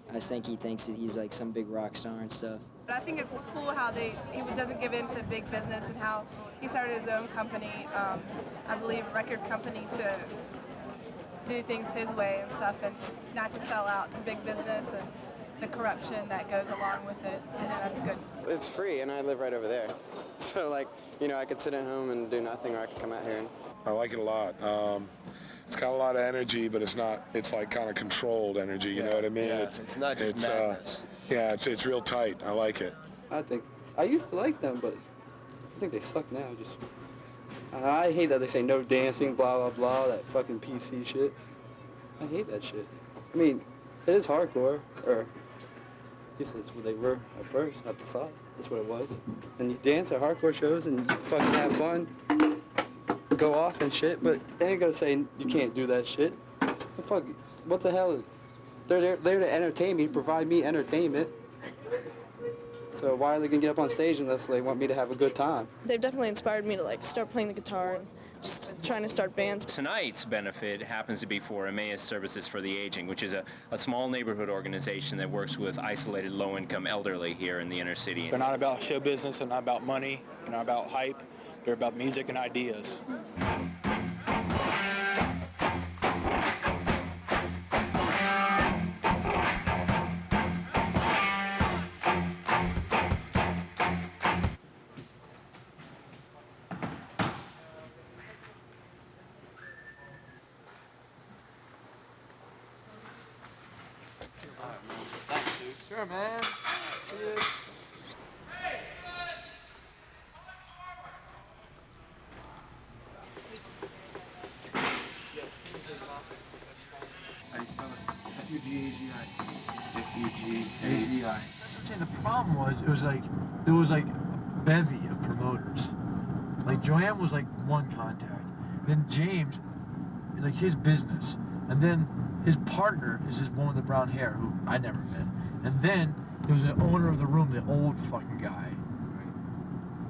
I just think he thinks that he's like some big rock star and stuff. But I think it's cool how he doesn't give in to big business and how he started his own company, I believe a record company, to do things his way and stuff and not to sell out to big business and the corruption that goes along with it. I think that's good. It's free and I live right over there. So like, you know, I could sit at home and do nothing or I could come out here and... I like it a lot. It's got a lot of energy, but it's like kind of controlled energy, you know what I mean? Yeah, it's not just madness. Yeah, it's real tight. I like it. I used to like them, but I think they suck now. I hate that they say no dancing, blah, blah, blah, that fucking PC shit. I hate that shit. I mean, it is hardcore, or at least that's what they were at first, at the top. That's what it was. And you dance at hardcore shows and you fucking have fun. Go off and shit, but they ain't gonna say you can't do that shit. Fuck, what the hell? They're there to entertain me, provide me entertainment. So why are they gonna get up on stage unless they want me to have a good time? They've definitely inspired me to like start playing the guitar and just trying to start bands. Tonight's benefit happens to be for Emmaus Services for the Aging, which is a small neighborhood organization that works with isolated low-income elderly here in the inner city. They're not about show business, they're not about money, they're not about hype, they're about music and ideas. Thanks, dude. Sure, man. See you. How do you spell it? F-U-G-A-Z-I. F-U-G-A-Z-I. That's what I'm saying. The problem was, it was like, there was like a bevy of promoters. Like Joanne was like one contact. Then James is like his business. And then his partner is this woman with the brown hair who I never met. And then there was the owner of the room, the old fucking guy.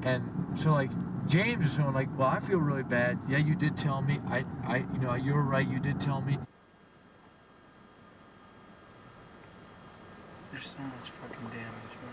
And so like James was going like, well, I feel really bad. Yeah, you did tell me. You know, you were right. You did tell me. There's so much fucking damage, man.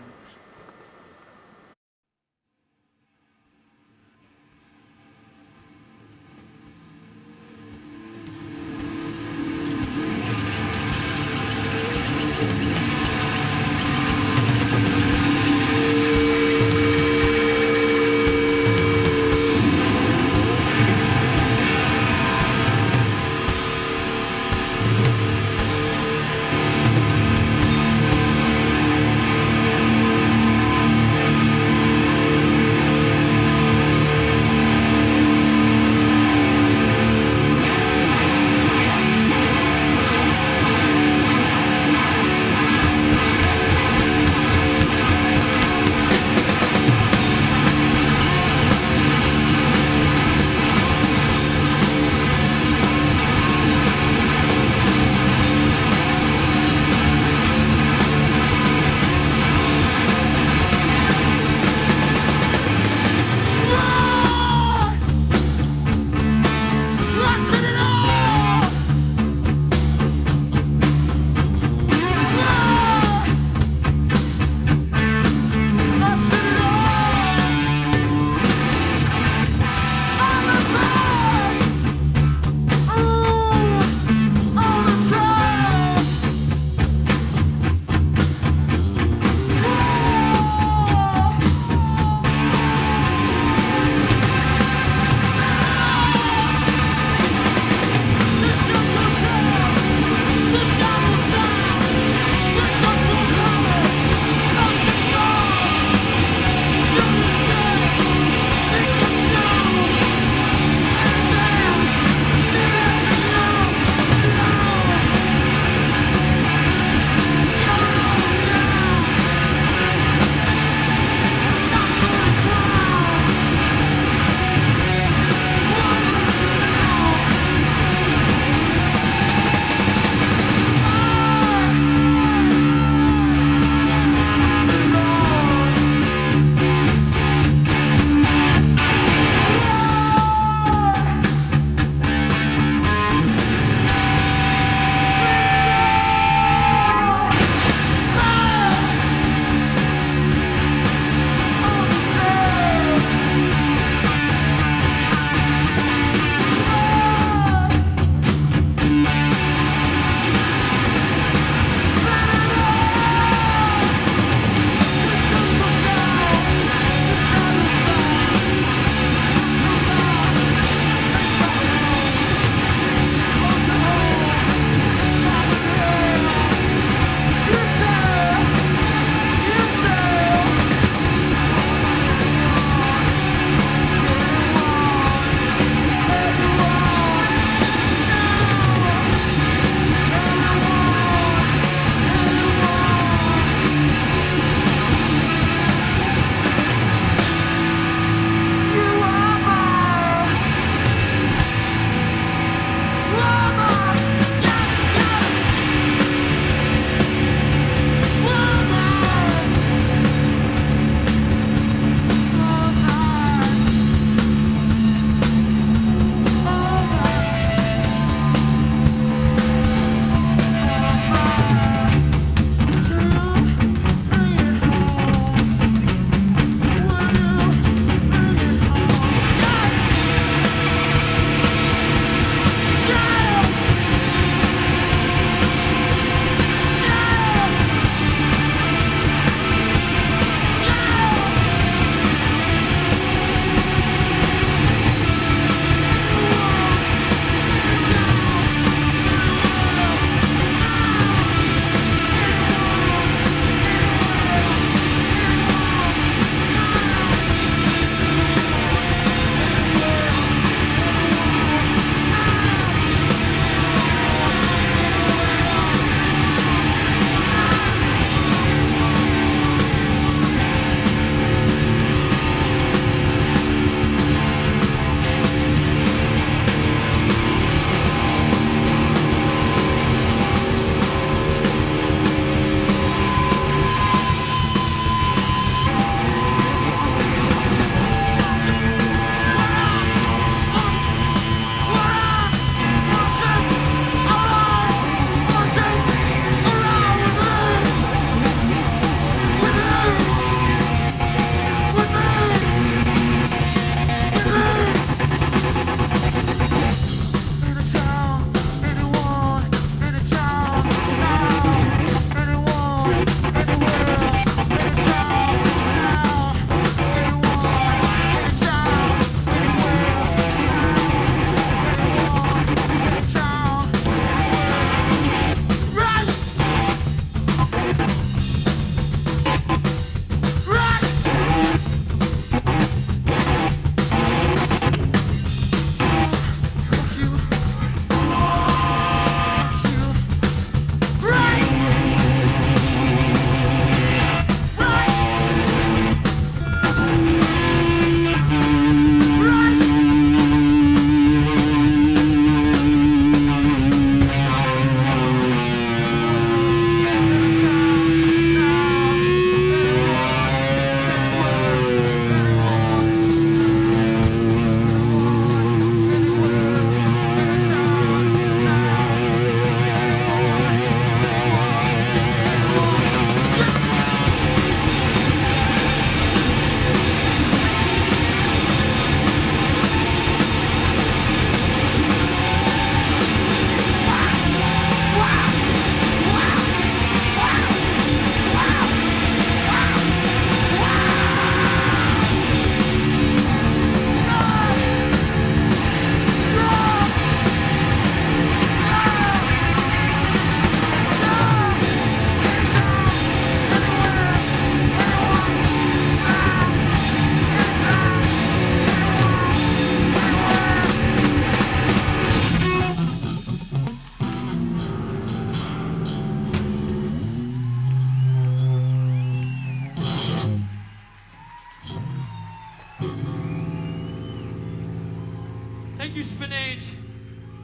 Thank you, Spinange.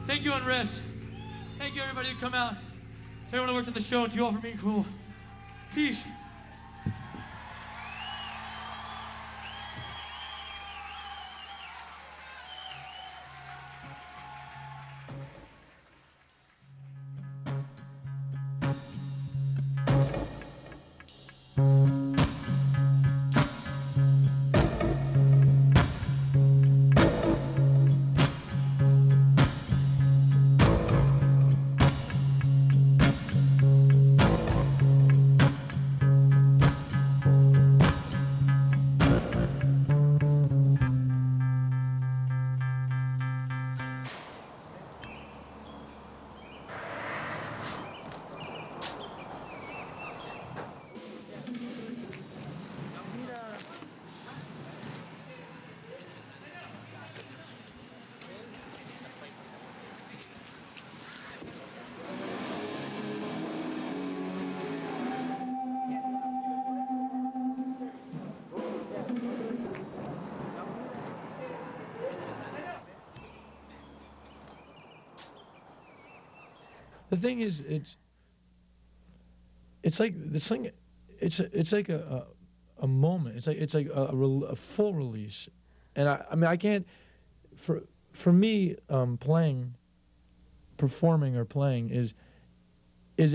Thank you, Unrest. Thank you, everybody who come out. To everyone who worked on the show, and to you all for being cool. Peace. The thing is, it's like this thing, it's like a moment. It's like a full release, and I mean I can't, for me performing or playing is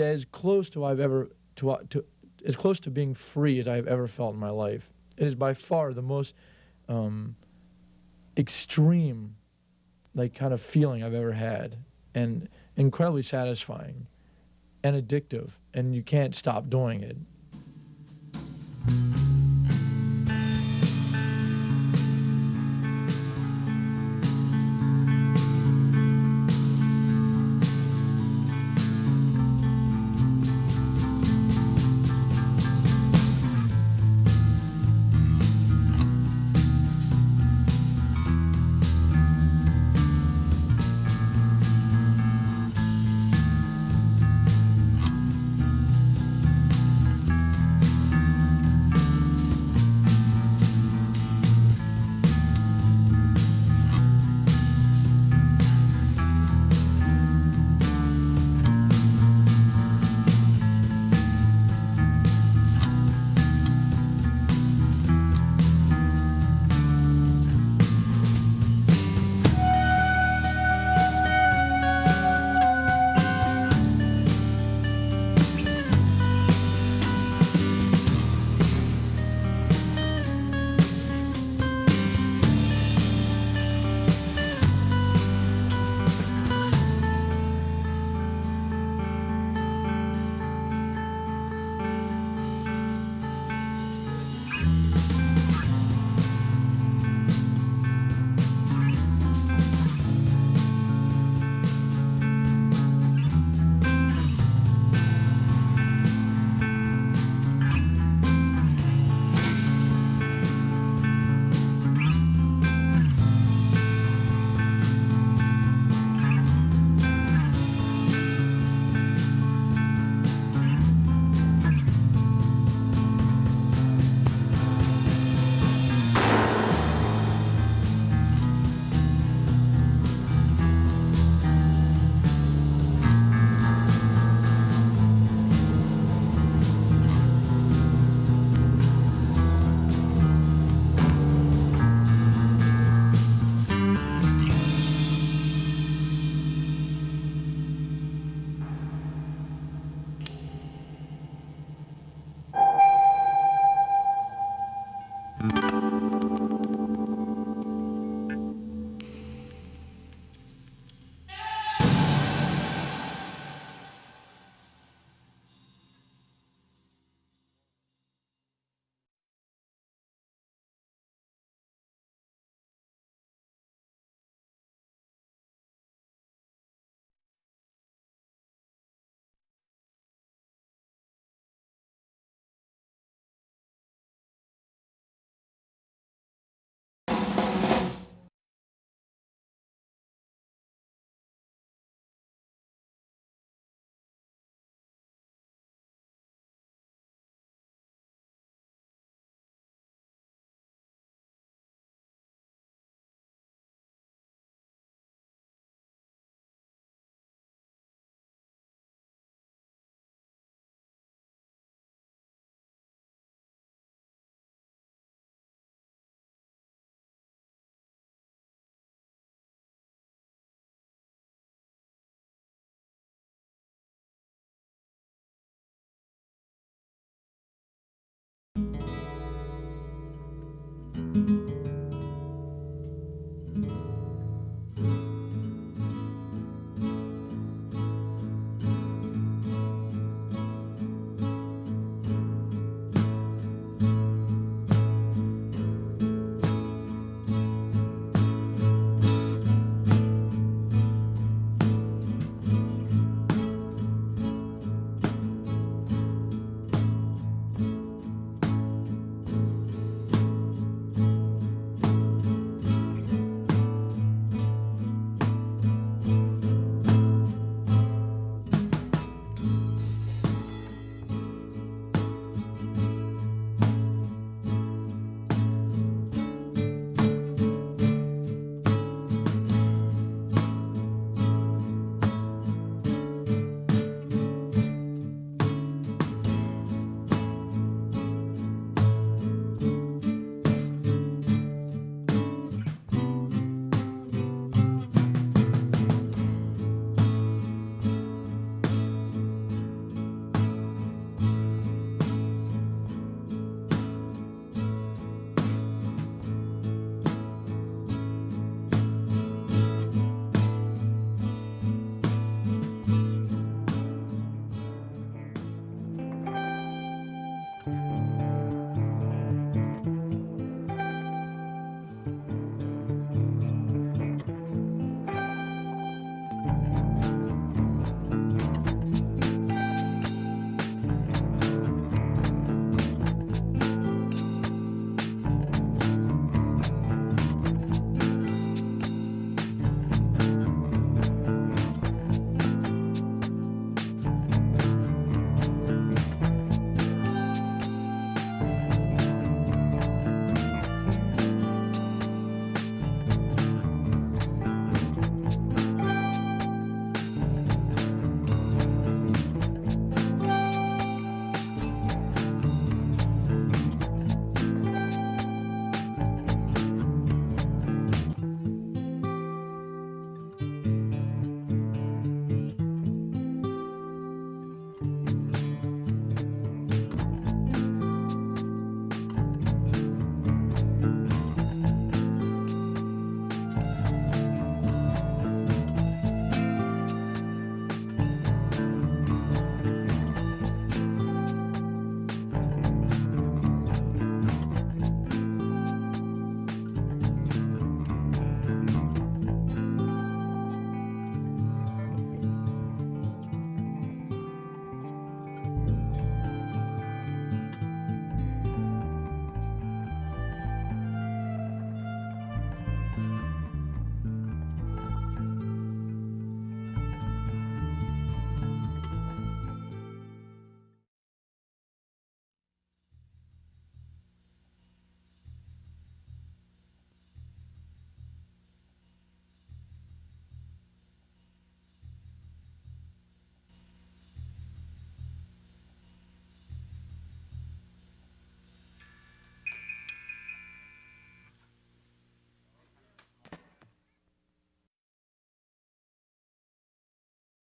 as close to I've ever to as close to being free as I've ever felt in my life. It is by far the most extreme, like kind of feeling I've ever had, and incredibly satisfying and addictive, and you can't stop doing it.